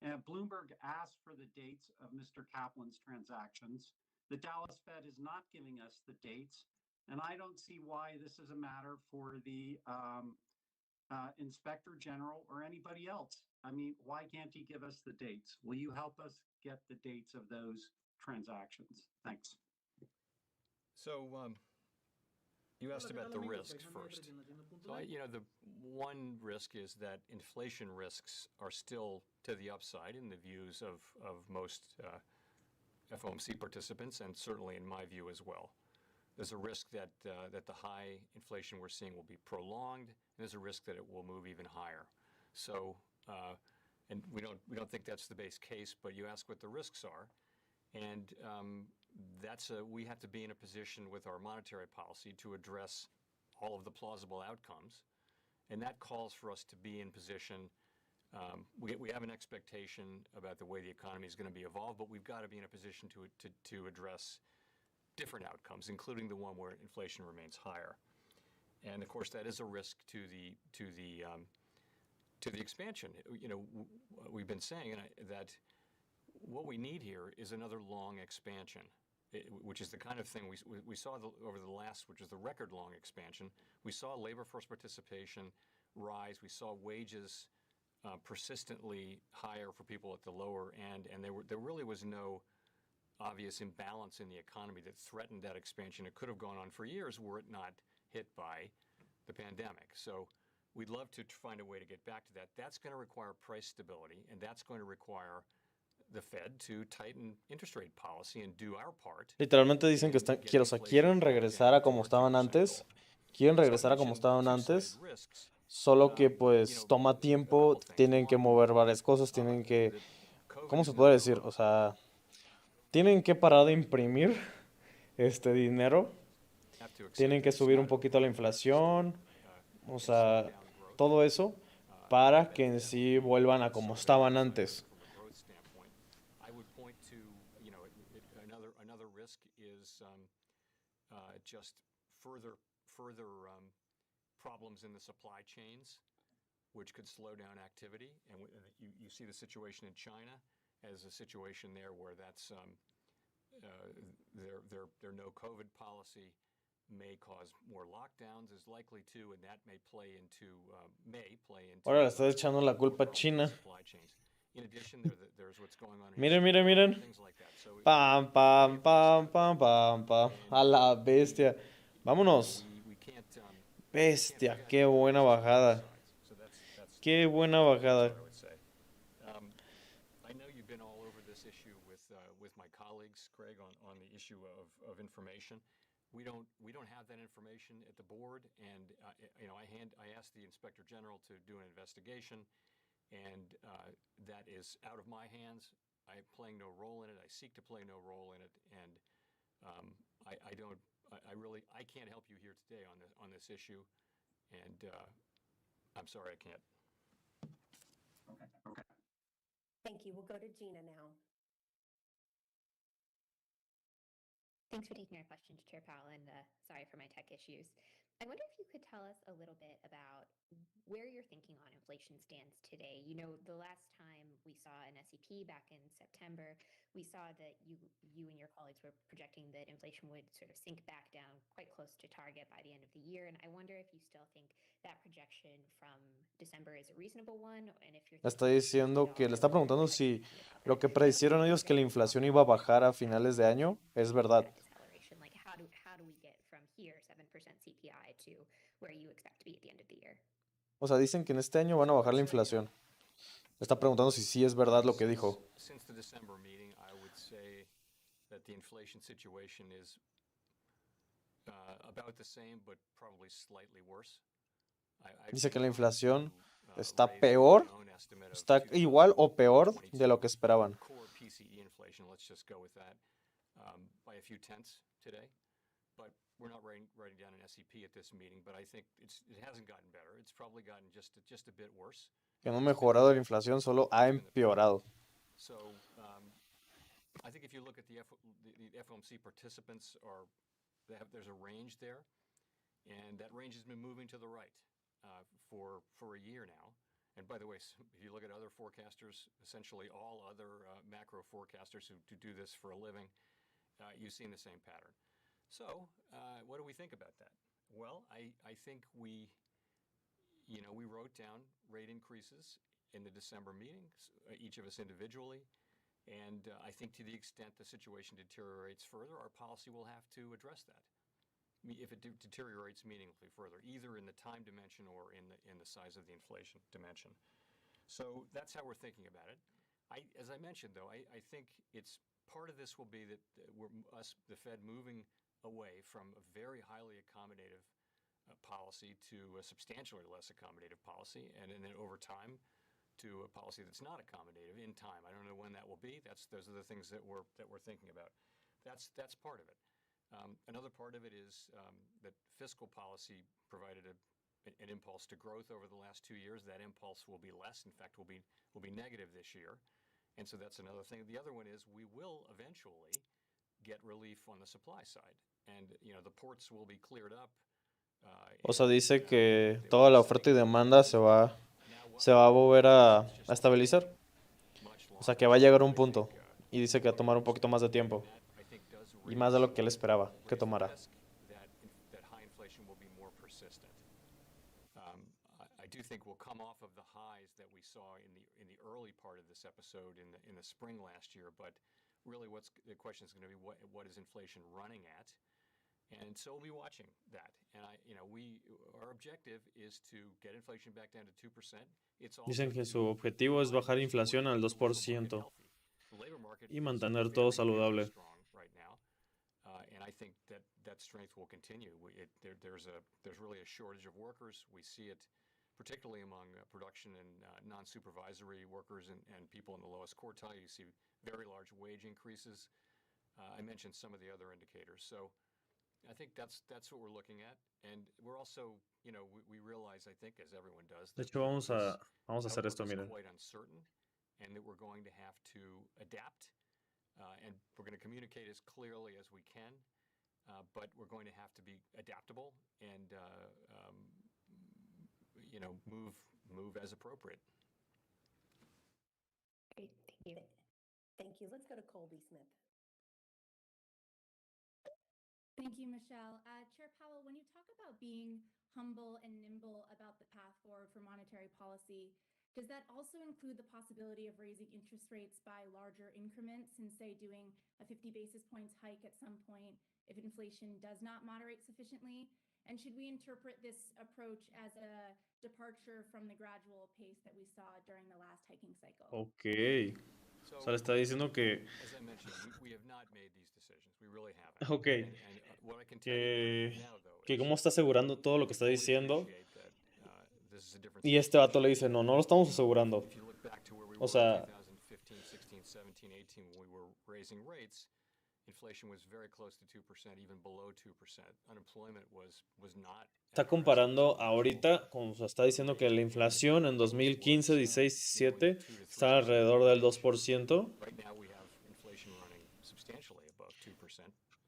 And Bloomberg asked for the dates of Mr. Kaplan's transactions. The Dallas Fed is not giving us the dates. And I don't see why this is a matter for the Inspector General or anybody else. I mean, why can't he give us the dates? Will you help us get the dates of those transactions? Thanks. So you asked about the risks first. So the one risk is that inflation risks are still to the upside in the views of most FOMC participants, and certainly in my view as well. There's a risk that the high inflation we're seeing will be prolonged, and there's a risk that it will move even higher. So, and we don't think that's the base case, but you ask what the risks are, and we have to be in a position with our monetary policy to address all of the plausible outcomes, and that calls for us to be in position. We have an expectation about the way the economy is going to be evolved, but we've got to be in a position to address different outcomes, including the one where inflation remains higher. And of course, that is a risk to the expansion. We've been saying that what we need here is another long expansion, which is the kind of thing we saw over the last, which is the record long expansion. We saw labor force participation rise. We saw wages persistently higher for people at the lower end, and there really was no obvious imbalance in the economy that threatened that expansion. It could have gone on for years were it not hit by the pandemic. So we'd love to find a way to get back to that. That's going to require price stability, and that's going to require the Fed to tighten interest rate policy and do our part. Literalmente dicen que quieren regresar a como estaban antes. Quieren regresar a como estaban antes. Solo que pues toma tiempo, tienen que mover varias cosas, tienen que, ¿cómo se puede decir? O sea, tienen que parar de imprimir dinero, tienen que subir un poquito la inflación, o sea, todo eso para que en sí vuelvan a como estaban antes. Another risk is just further problems in the supply chains, which could slow down activity. And you see the situation in China as a situation there where that's their no COVID policy may cause more lockdowns, is likely to, and that may play into Ahora le está echando la culpa a China. supply chains. In addition, there's what's going on in Miren. things like that. So Pam, pam, pam, pam, pam, pam. A la bestia. Vámonos. we can't Bestia, qué buena bajada. So that's Qué buena bajada. what I would say. I know you've been all over this issue with my colleagues, Craig, on the issue of information. We don't have that information at the board, and I asked the Inspector General to do an investigation, and that is out of my hands. I am playing no role in it. I seek to play no role in it, and I can't help you here today on this issue, and I'm sorry I can't. Okay. Thank you. We'll go to Gina now. Thanks for taking our questions, Chair Powell, and sorry for my tech issues. I wonder if you could tell us a little bit about where your thinking on inflation stands today. The last time we saw an SEP back in September, we saw that you and your colleagues were projecting that inflation would sort of sink back down quite close to target by the end of the year. And I wonder if you still think that projection from December is a reasonable one, and if you're Está diciendo que le está preguntando si lo que predicieron ellos que la inflación iba a bajar a finales de año es verdad. deceleration. Like how do we get from here 7% CPI to where you expect to be at the end of the year? O sea, dicen que en este año van a bajar la inflación. Le está preguntando si sí es verdad lo que dijo. Since the December meeting, I would say that the inflation situation is about the same, but probably slightly worse. Dice que la inflación está peor, está igual o peor de lo que esperaban. Core PCE inflation, let's just go with that, by a few tenths today. But we're not writing down an SEP at this meeting, but I think it hasn't gotten better. It's probably gotten just a bit worse. Que no ha mejorado la inflación, solo ha empeorado. So I think if you look at the FOMC participants, there's a range there, and that range has been moving to the right for a year now. And by the way, if you look at other forecasters, essentially all other macro forecasters who do this for a living, you've seen the same pattern. So what do we think about that? Well, I think we wrote down rate increases in the December meetings, each of us individually, And I think to the extent the situation deteriorates further, our policy will have to address that. If it deteriorates meaningfully further, either in the time dimension or in the size of the inflation dimension. So that's how we're thinking about it. As I mentioned, though, I think it's part of this will be that the Fed, moving away from a very highly accommodative policy to a substantially less accommodative policy, and then over time to a policy that's not accommodative in time. I don't know when that will be. Those are the things that we're thinking about. That's part of it. Another part of it is that fiscal policy provided an impulse to growth over the last 2 years. That impulse will be less. In fact, will be negative this year. And so that's another thing. The other one is we will eventually get relief on the supply side. And, the ports will be cleared up. O sea, dice que toda la oferta y demanda se va a volver a estabilizar. O sea, que va a llegar un punto. Y dice que va a tomar un poquito más de tiempo. Y más de lo que él esperaba que tomara. I do think we'll come off of the highs that we saw in the early part of this episode in the spring last year, but really the question is going to be what is inflation running at, and so we'll be watching that. And our objective is to get inflation back down to 2%. Dicen que su objetivo es bajar inflación al 2% y mantener todo saludable. And I think that strength will continue. There's really a shortage of workers. We see it particularly among production and non-supervisory workers and people in the lowest quartile. You see very large wage increases. I mentioned some of the other indicators. So I think that's what we're looking at. And we're also, we realize, I think, as everyone does, De hecho, vamos a hacer esto, miren. Quite uncertain, and that we're going to have to adapt. And we're going to communicate as clearly as we can, but we're going to have to be adaptable and move as appropriate. Great, thank you. Thank you. Let's go to Colby Smith. Thank you, Michelle. Chair Powell, when you talk about being humble and nimble about the path forward for monetary policy, does that also include the possibility of raising interest rates by larger increments and, say, doing a 50 basis points hike at some point if inflation does not moderate sufficiently? And should we interpret this approach as a departure from the gradual pace that we saw during the last hiking cycle? Ok. O sea, le está diciendo que... As I mentioned, we have not made these decisions. We really haven't. Ok. And what I can tell you now, though, que cómo está asegurando todo lo que está diciendo. This is a different Y este vato le dice, no lo estamos asegurando. If you look back to where we O were sea, in 2015, 16, 17, 18, when we were raising rates, inflation was very close to 2%, even below 2%. Unemployment was not. Está comparando ahorita, como está diciendo que la inflación en 2015, 16, 17 está alrededor del 2%. Right now we have inflation running substantially above 2%,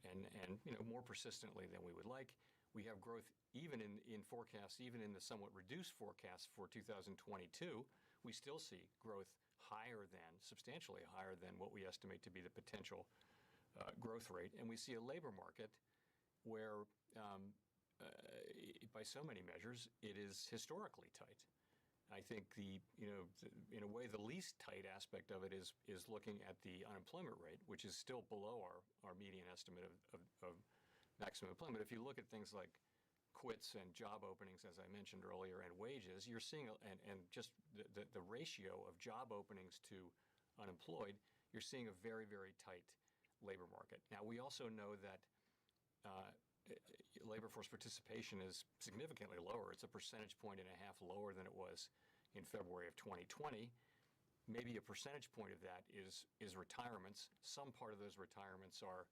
and more persistently than we would like. We have growth even in forecasts, even in the somewhat reduced forecasts for 2022. We still see growth substantially higher than what we estimate to be the potential growth rate. And we see a labor market where, by so many measures, it is historically tight. I think in a way, the least tight aspect of it is looking at the unemployment rate, which is still below our median estimate of maximum employment. If you look at things like quits and job openings, as I mentioned earlier, and wages, you're seeing, and just the ratio of job openings to unemployed, you're seeing a very, very tight labor market. Now, we also know that labor force participation is significantly lower. It's a percentage point and a half lower than it was in February of 2020. Maybe a percentage point of that is retirements. Some part of those retirements are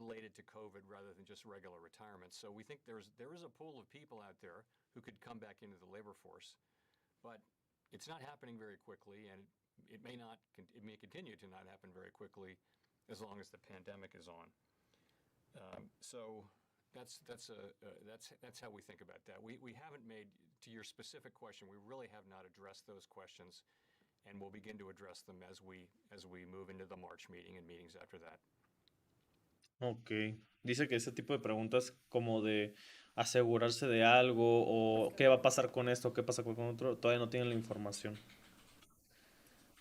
related to COVID rather than just regular retirements. So we think there is a pool of people out there who could come back into the labor force, but it's not happening very quickly, and it may continue to not happen very quickly as long as the pandemic is on. So that's how we think about that. We haven't made, to your specific question, we really have not addressed those questions, and we'll begin to address them as we move into the March meeting and meetings after that. Ok. Dice que ese tipo de preguntas como de asegurarse de algo o qué va a pasar con esto, qué pasa con otro, todavía no tienen la información.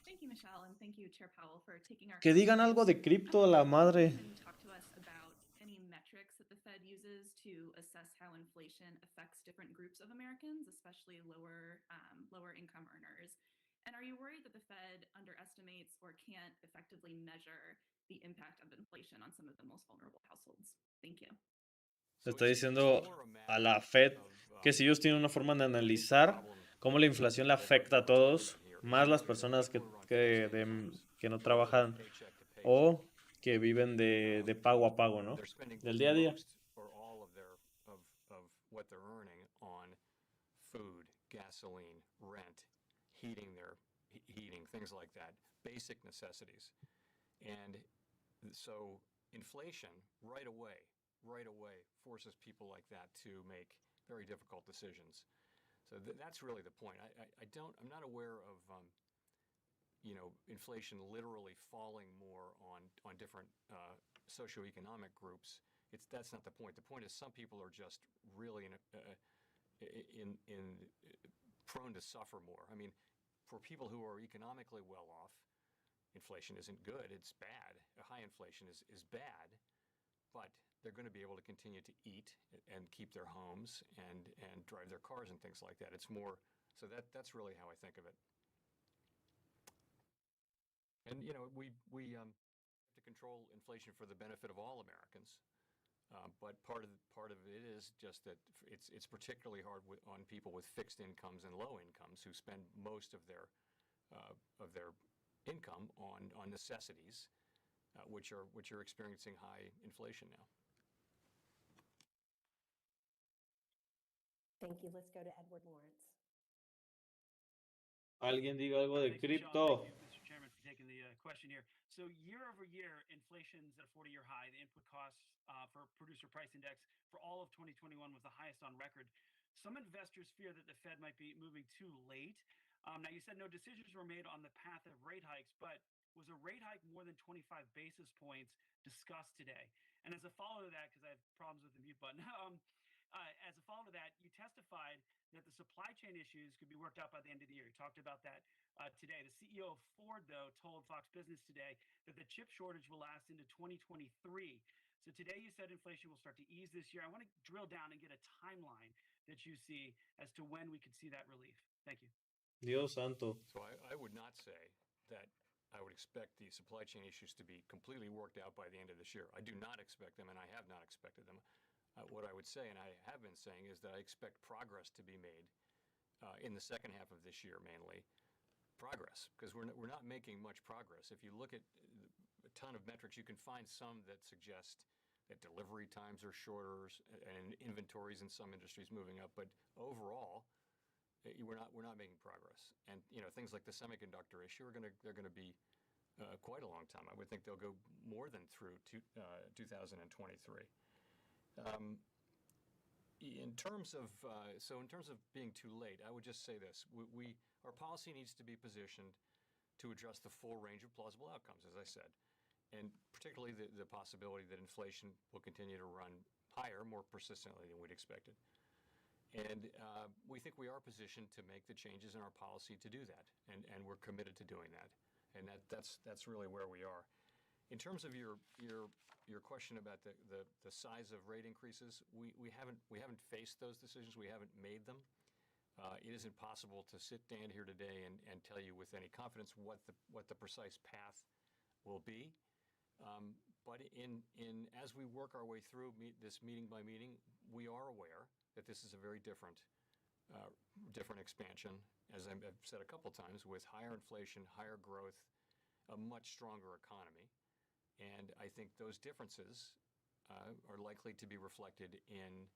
Thank you, Michelle, and thank you Chair Powell, for taking our Que digan questions. algo de cripto, la madre. Can you talk to us about any metrics that the Fed uses to assess how inflation affects different groups of Americans, especially lower income earners? And are you worried that the Fed underestimates or can't effectively measure the impact of inflation on some of the most vulnerable households? Thank you. Le está diciendo a la Fed que si ellos tienen una forma de analizar cómo la inflación le afecta a todos, más las personas que no trabajan o que viven de pago a pago, ¿no? Del día a día. Or all of what they're earning on food, gasoline, rent, heating, things like that, basic necessities. And so inflation right away forces people like that to make very difficult decisions. So that's really the point. I'm not aware of inflation literally falling more on different socioeconomic groups. That's not the point. The point is some people are just really prone to suffer more. I mean, for people who are economically well off, inflation isn't good. It's bad. High inflation is bad, but they're going to be able to continue to eat and keep their homes and drive their cars and things like that. It's more so that's really how I think of it. And we have to control inflation for the benefit of all Americans. But part of it is just that it's particularly hard on people with fixed incomes and low incomes who spend most of their income on necessities, which are experiencing high inflation now. Thank you. Let's go to Edward Lawrence. Alguien diga algo de Thanks, Michelle. cripto. Thank you, Mr. Chairman, for taking the question here. So year over year, inflation's at a 40-year high. The input costs for producer price index for all of 2021 was the highest on record. Some investors fear that the Fed might be moving too late. Now, you said no decisions were made on the path of rate hikes, but was a rate hike more than 25 basis points discussed today? And as a follow to that, because I have problems with the mute button, as a follow to that, you testified that the supply chain issues could be worked out by the end of the year. You talked about that today. The CEO of Ford, though, told Fox Business today that the chip shortage will last into 2023. So today you said inflation will start to ease this year. I want to drill down and get a timeline that you see as to when we could see that relief. Thank you. Dios santo. So I would not say that I would expect the supply chain issues to be completely worked out by the end of this year. I do not expect them, and I have not expected them. What I would say, and I have been saying, is that I expect progress to be made in the second half of this year, mainly. Progress, because we're not making much progress. If you look at a ton of metrics, you can find some that suggest that delivery times are shorter and inventories in some industries moving up. But overall, we're not making progress. And things like the semiconductor issue they're going to be quite a long time. I would think they'll go more than through 2023. In terms of being too late, I would just say this: our policy needs to be positioned to address the full range of plausible outcomes, as I said, and particularly the possibility that inflation will continue to run higher more persistently than we'd expected. And we think we are positioned to make the changes in our policy to do that, and we're committed to doing that. And that's really where we are. In terms of your question about the size of rate increases, we haven't faced those decisions. We haven't made them. It is impossible to stand here today and tell you with any confidence what the precise path will be. But as we work our way through this meeting by meeting, we are aware that this is a very different expansion, as I've said a couple times, with higher inflation, higher growth, a much stronger economy. And I think those differences are likely to be reflected in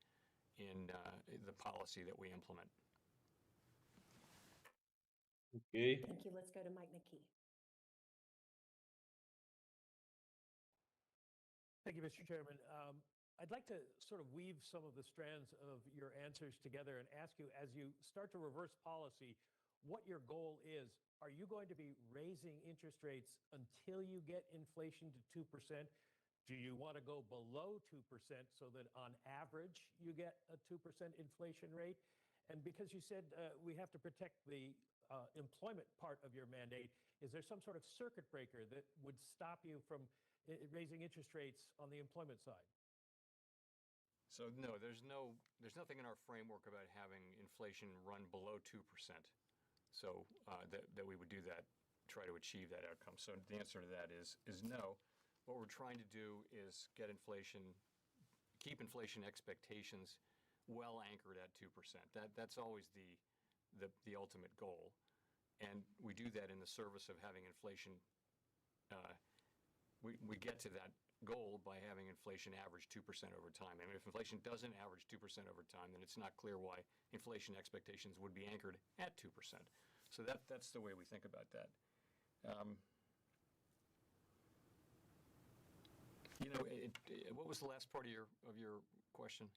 the policy that we implement. Okay. Thank you. Let's go to Mike McKee. Thank you, Mr. Chairman. I'd like to sort of weave some of the strands of your answers together and ask you, as you start to reverse policy, what your goal is. Are you going to be raising interest rates until you get inflation to 2%? Do you want to go below 2% so that on average you get a 2% inflation rate? And because you said we have to protect the employment part of your mandate, is there some sort of circuit breaker that would stop you from raising interest rates on the employment side? So no, there's nothing in our framework about having inflation run below 2%. So that we would do that, try to achieve that outcome. So the answer to that is no. What we're trying to do is keep inflation expectations well anchored at 2%. That's always the ultimate goal. And we do that in the service of having inflation. We get to that goal by having inflation average 2% over time. I mean, if inflation doesn't average 2% over time, then it's not clear why inflation expectations would be anchored at 2%. So that's the way we think about that. What was the last part of your question?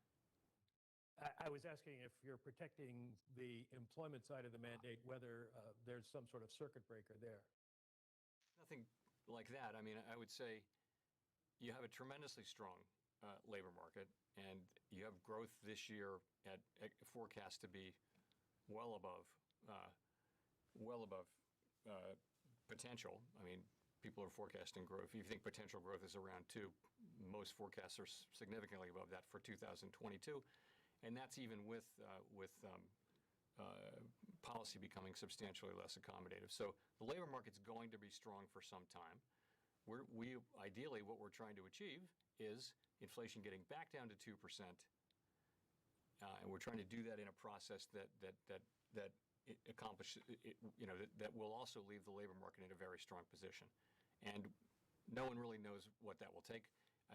I was asking if you're protecting the employment side of the mandate, whether there's some sort of circuit breaker there. Nothing like that. I mean, I would say you have a tremendously strong labor market, and you have growth this year at forecast to be well above potential. I mean, people are forecasting growth. If you think potential growth is around 2, most forecasts are significantly above that for 2022, and that's even with policy becoming substantially less accommodative. So the labor market's going to be strong for some time. Ideally, what we're trying to achieve is inflation getting back down to 2%, and we're trying to do that in a process that accomplishes, that will also leave the labor market in a very strong position. And no one really knows what that will take.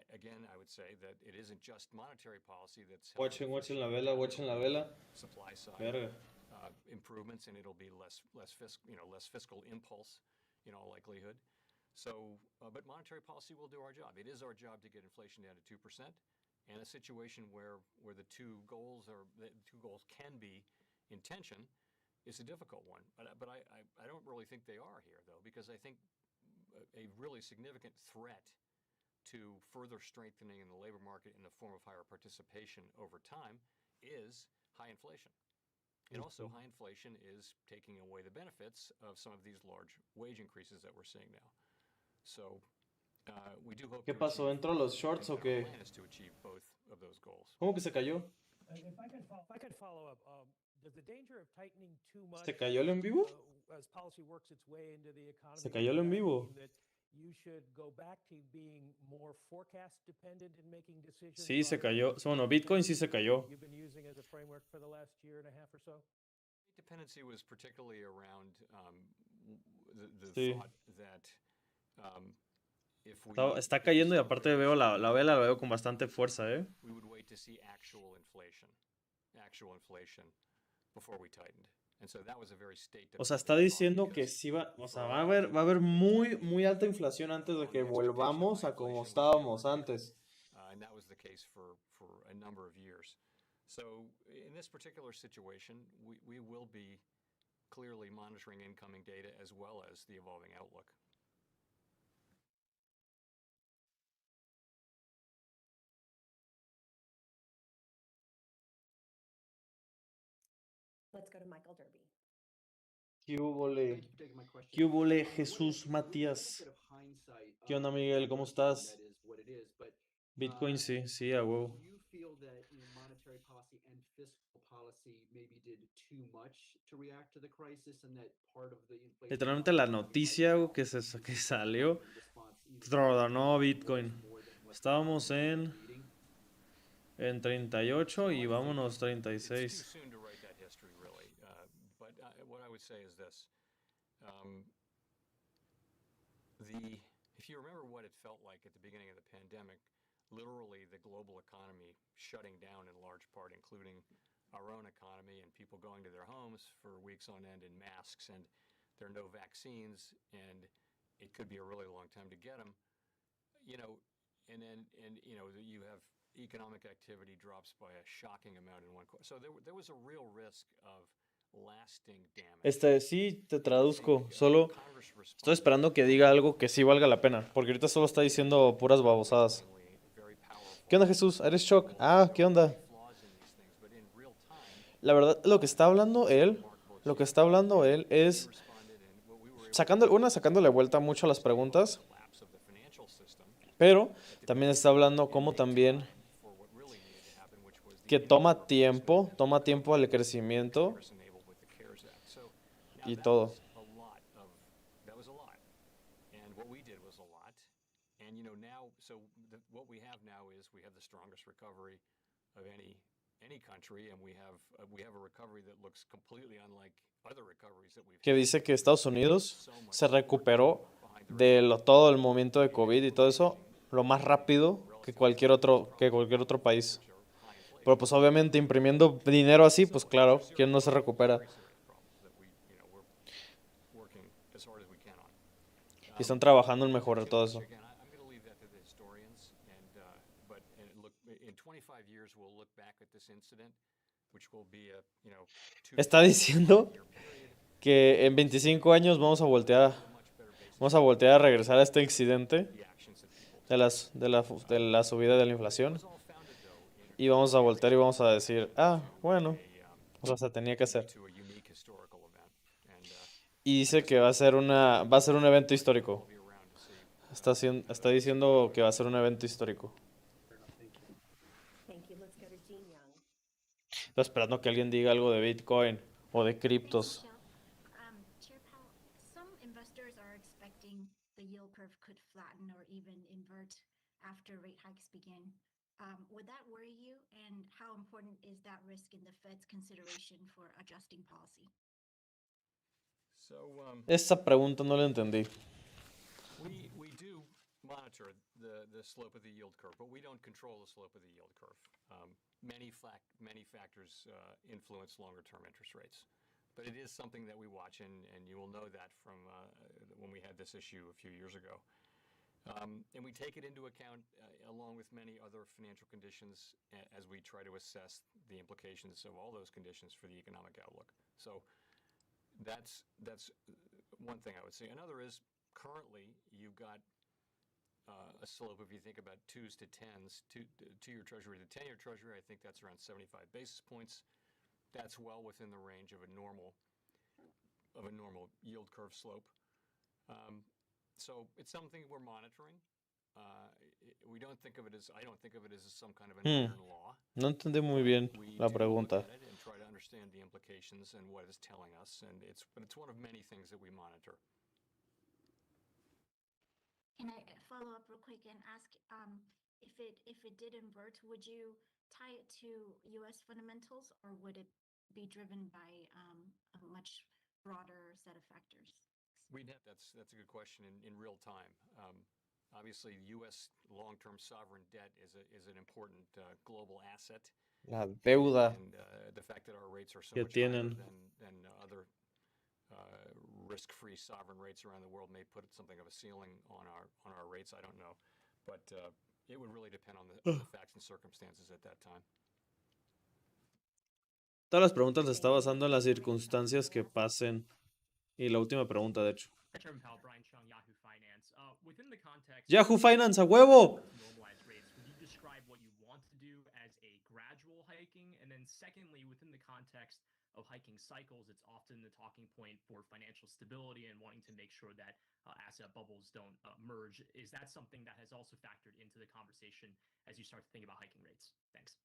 Again, I would say that it isn't just monetary policy that's Watching la vela. Supply side Verga. improvements, and it'll be less fiscal impulse in all likelihood. So, but monetary policy will do our job. It is our job to get inflation down to 2%, and a situation where the two goals can be in tension is a difficult one. But I don't really think they are here, though, because I think a really significant threat to further strengthening in the labor market in the form of higher participation over time is high inflation. And also, high inflation is taking away the benefits of some of these large wage increases that we're seeing now. So, we do hope. ¿Qué pasó? ¿Entró a los shorts o qué? Plan is to achieve both of those goals. ¿Cómo que se cayó? If I could follow up, does the danger of tightening too much ¿Se cayó el en vivo? As policy works its way into the economy? ¿Se cayó el en vivo? That you should go back to being more forecast dependent in making decisions? Sí, se cayó. Bueno, Bitcoin sí se cayó. You've been using as a framework for the last year and a half or so? Dependency was particularly around the Sí. thought that if we Está cayendo y aparte veo la vela, la veo con bastante fuerza, ¿eh? we would wait to see actual inflation before we tightened. And so that was a very state O sea, está diciendo que sí va a haber muy alta inflación antes de que volvamos a como estábamos antes. And that was the case for a number of years. So in this particular situation, we will be clearly monitoring incoming data as well as the evolving outlook. Let's go to Michael Derby. ¿Qué hubole, Jesús Matías? ¿Qué onda, Miguel? ¿Cómo estás? Bitcoin sí, a huevo. Do you feel that monetary policy and fiscal policy maybe did too much to react to the crisis and that part of the inflation? Literalmente la noticia que salió tronó Bitcoin. Estábamos en 38 y vámonos 36. Say is this. If you remember what it felt like at the beginning of the pandemic, literally the global economy shutting down in large part, including our own economy, and people going to their homes for weeks on end in masks, and there are no vaccines, and it could be a really long time to get them, and then you have economic activity drops by a shocking amount in one quarter. So there was a real risk of lasting damage. Sí, te traduzco. Solo estoy esperando que diga algo que sí valga la pena, porque ahorita solo está diciendo puras babosadas. ¿Qué onda, Jesús? ¿Eres shock? ¿Qué onda? La verdad, lo que está hablando él lo que está hablando él es sacándole vuelta mucho a las preguntas, pero también está hablando como también que toma tiempo el crecimiento y todo. That was a lot. And what we did was a lot. And now, what we have now is we have the strongest recovery of any country, and we have a recovery that looks completely unlike other recoveries that we've Que had. dice que Estados Unidos se recuperó de todo el momento de COVID y todo eso lo más rápido que cualquier otro país. Pero pues obviamente imprimiendo dinero así, pues claro, ¿quién no se recupera? Working as hard as we can on. Y están trabajando en mejorar todo eso. Again, I'm going to leave that to the historians, but look, in 25 years we'll look back at this incident, which will be a Está diciendo que en 25 años vamos a voltear a regresar a este incidente de la subida de la inflación y vamos a voltear y vamos a decir, bueno, o sea, se tenía que hacer. Y dice que va a ser un evento histórico. Está diciendo que va a ser un evento histórico. Thank you. Let's go to Gene Young. Estoy esperando que alguien diga algo de Bitcoin o de criptos. Chair Powell, some investors are expecting the yield curve could flatten or even invert after rate hikes begin. Would that worry you? And how important is that risk in the Fed's consideration for adjusting policy? Esa pregunta no la entendí. We do monitor the slope of the yield curve, but we don't control the slope of the yield curve. Many factors influence longer-term interest rates. But it is something that we watch, and you will know that from when we had this issue a few years ago. And we take it into account along with many other financial conditions as we try to assess the implications of all those conditions for the economic outlook. So that's one thing I would say. Another is currently you've got a slope, if you think about 2s to 10s, two-year Treasury to 10-year Treasury, I think that's around 75 basis points. That's well within the range of a normal yield curve slope. So it's something we're monitoring. I don't think of it as some kind of an iron law. No entendí muy bien la pregunta. And try to understand the implications and what it's telling us, but it's one of many things that we monitor. Can I follow up real quick and ask if it did invert, would you tie it to U.S. fundamentals, or would it be driven by a much broader set of factors? That's a good question in real time. Obviously, U.S. long-term sovereign debt is an important global asset. La deuda And the fact that our rates are so que much higher tienen. than other risk-free sovereign rates around the world may put something of a ceiling on our rates. I don't know, but it would really depend on the facts and circumstances at that time. Todas las preguntas se está basando en las circunstancias que pasen. Y la última pregunta, de hecho. Yahoo Finance, a huevo. Normalized rates. Would you describe what you want to do as a gradual hiking? And then secondly, within the context of hiking cycles, it's often the talking point for financial stability and wanting to make sure that asset bubbles don't merge. Is that something that has also factored into the conversation as you start to think about hiking rates? Thanks.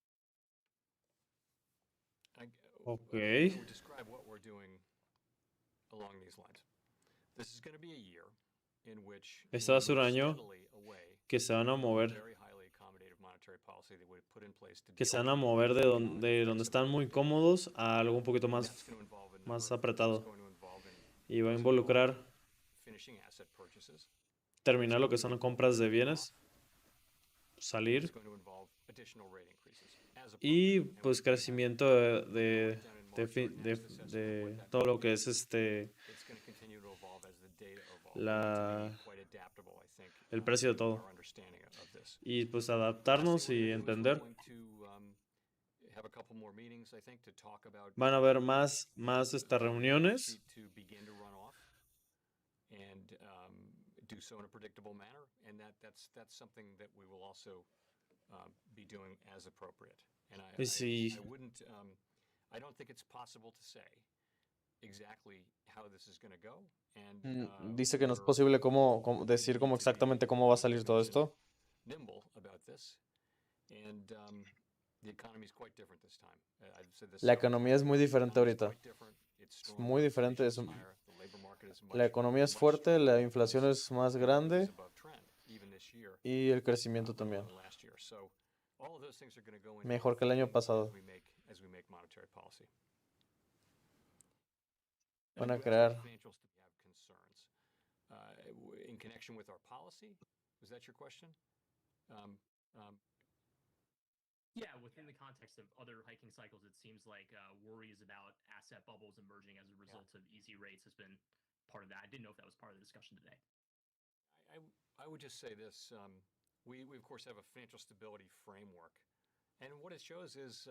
Okay. I would describe what we're doing along these lines. This is going to be a year in which Este va a ser un año steadily away que se van a mover, very highly accommodative monetary policy that we put in place to que se van a mover de donde están muy cómodos a algo un poquito más apretado. Y va a involucrar finishing asset purchases. terminar lo que son compras de bienes, salir It's going to involve additional rate increases as y pues crecimiento de todo lo que es it's going to continue to evolve as the data evolve. Quite adaptable, I think. el precio de todo. Our understanding of this. Y pues adaptarnos y entender. Have a couple more meetings, I think, to talk about Van a haber más estas reuniones. To begin to run off and do so in a predictable manner, and that's something that we will also be doing as appropriate. And I wouldn't. I don't think it's possible to say exactly how this is going to go. And Dice que no es posible decir cómo exactamente cómo va a salir todo esto. Nimble about this. And the economy is quite different this time. I've said this La economía es muy diferente ahorita. Es muy diferente. La economía es fuerte, la inflación es más grande y el crecimiento también. Mejor que el año pasado. Van a crear. In connection with our policy, was that your question? Yeah, within the context of other hiking cycles, it seems like worries about asset bubbles emerging as a result of easy rates has been part of that. I didn't know if that was part of the discussion today. I would just say this. We of course, have a financial stability framework. And what it shows is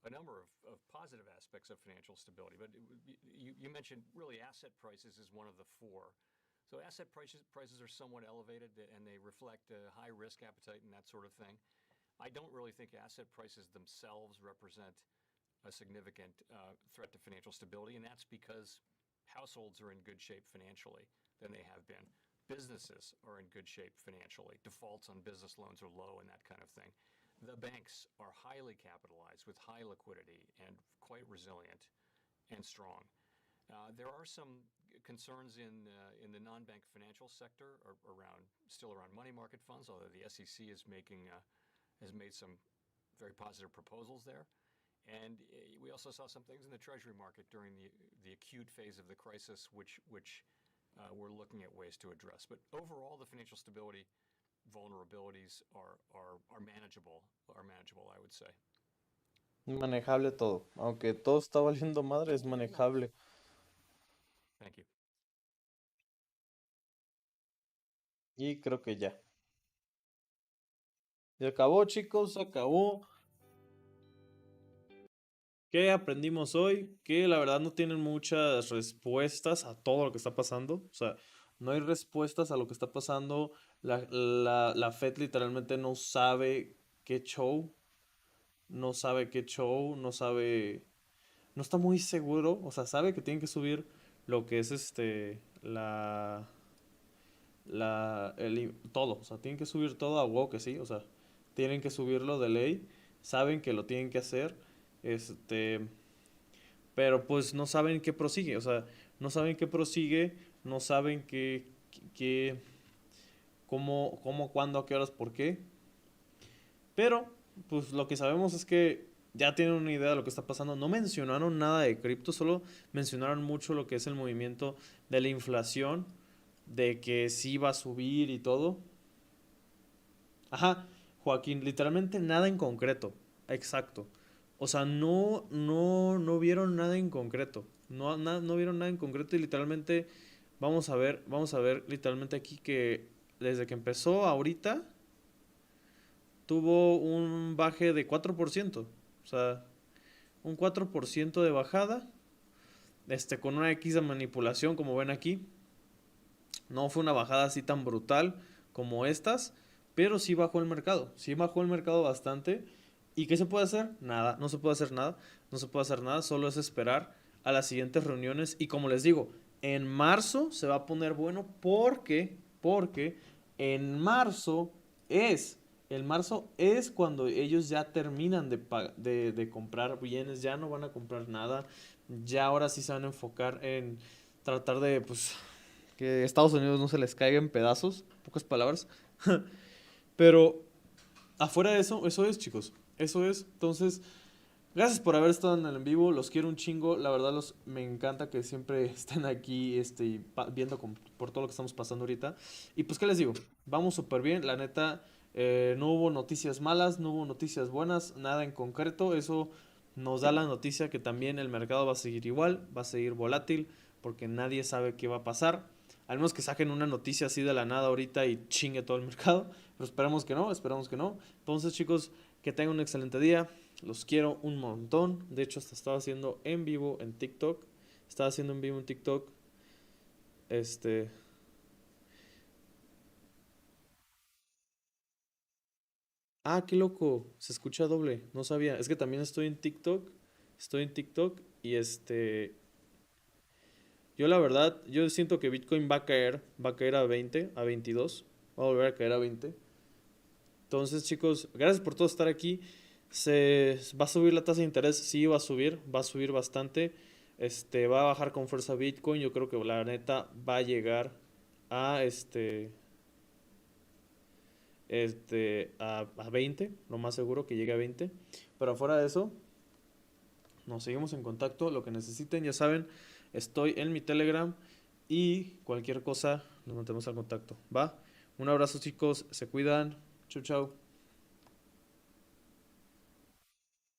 a number of positive aspects of financial stability. But you mentioned really asset prices is one of the four. So asset prices are somewhat elevated and they reflect a high risk appetite and that sort of thing. I don't really think asset prices themselves represent a significant threat to financial stability, and that's because households are in good shape financially than they have been. Businesses are in good shape financially. Defaults on business loans are low and that kind of thing. The banks are highly capitalized with high liquidity and quite resilient and strong. There are some concerns in the non-bank financial sector still around money market funds, although the SEC has made some very positive proposals there. And we also saw some things in the Treasury market during the acute phase of the crisis, which we're looking at ways to address. But overall, the financial stability vulnerabilities are manageable, I would say. Manejable todo. Aunque todo está valiendo madre, es manejable. Thank you. Y creo que ya. Se acabó, chicos, se acabó. ¿Qué aprendimos hoy? Que la verdad no tienen muchas respuestas a todo lo que está pasando. O sea, no hay respuestas a lo que está pasando. La Fed literalmente no sabe qué show. No sabe qué show. No sabe. No está muy seguro. O sea, sabe que tienen que subir lo que es todo. O sea, tienen que subir todo a huevo que sí. O sea, tienen que subirlo de ley. Saben que lo tienen que hacer. Pero pues no saben qué prosigue. O sea, no saben qué prosigue. No saben cómo, cuándo, a qué horas, por qué. Pero, pues lo que sabemos es que ya tienen una idea de lo que está pasando. No mencionaron nada de cripto, solo mencionaron mucho lo que es el movimiento de la inflación, de que sí va a subir y todo. Ajá, Joaquín, literalmente nada en concreto. Exacto. O sea, no vieron nada en concreto. No vieron nada en concreto y literalmente vamos a ver literalmente aquí que desde que empezó ahorita tuvo un baje de 4%. O sea, un 4% de bajada. Con una X de manipulación como ven aquí. No fue una bajada así tan brutal como estas, pero sí bajó el mercado. Sí bajó el mercado bastante. ¿Y qué se puede hacer? Nada, no se puede hacer nada. No se puede hacer nada, solo es esperar a las siguientes reuniones. Y como les digo, en marzo se va a poner bueno porque en marzo es cuando ellos ya terminan de comprar bienes, ya no van a comprar nada. Ya ahora sí se van a enfocar en tratar de, pues, que Estados Unidos no se les caiga en pedazos, pocas palabras. Pero afuera de eso es, chicos. Eso es. Entonces, gracias por haber estado en el en vivo. Los quiero un chingo. La verdad, me encanta que siempre estén aquí viendo por todo lo que estamos pasando ahorita. Y pues, ¿qué les digo? Vamos súper bien. La neta, no hubo noticias malas, no hubo noticias buenas, nada en concreto. Eso nos da la noticia que también el mercado va a seguir igual, va a seguir volátil, porque nadie sabe qué va a pasar. Al menos que saquen una noticia así de la nada ahorita y chingue todo el mercado. Pero esperemos que no, esperemos que no. Entonces, chicos, que tengan un excelente día. Los quiero un montón. De hecho, hasta estaba haciendo en vivo en TikTok. Estaba haciendo en vivo en TikTok. Ah, qué loco. Se escucha doble. No sabía. Es que también estoy en TikTok. Estoy en TikTok y Yo la verdad, yo siento que Bitcoin va a caer a 20, a 22, va a volver a caer a 20. Entonces, chicos, gracias por todo estar aquí. ¿Se va a subir la tasa de interés? Sí, va a subir bastante. Va a bajar con fuerza Bitcoin. Yo creo que la neta va a llegar a a 20, lo más seguro que llegue a 20. Pero afuera de eso, nos seguimos en contacto. Lo que necesiten, ya saben, estoy en mi Telegram y cualquier cosa nos mantenemos al contacto. ¿Va? Un abrazo, chicos, se cuidan. Chau, chau.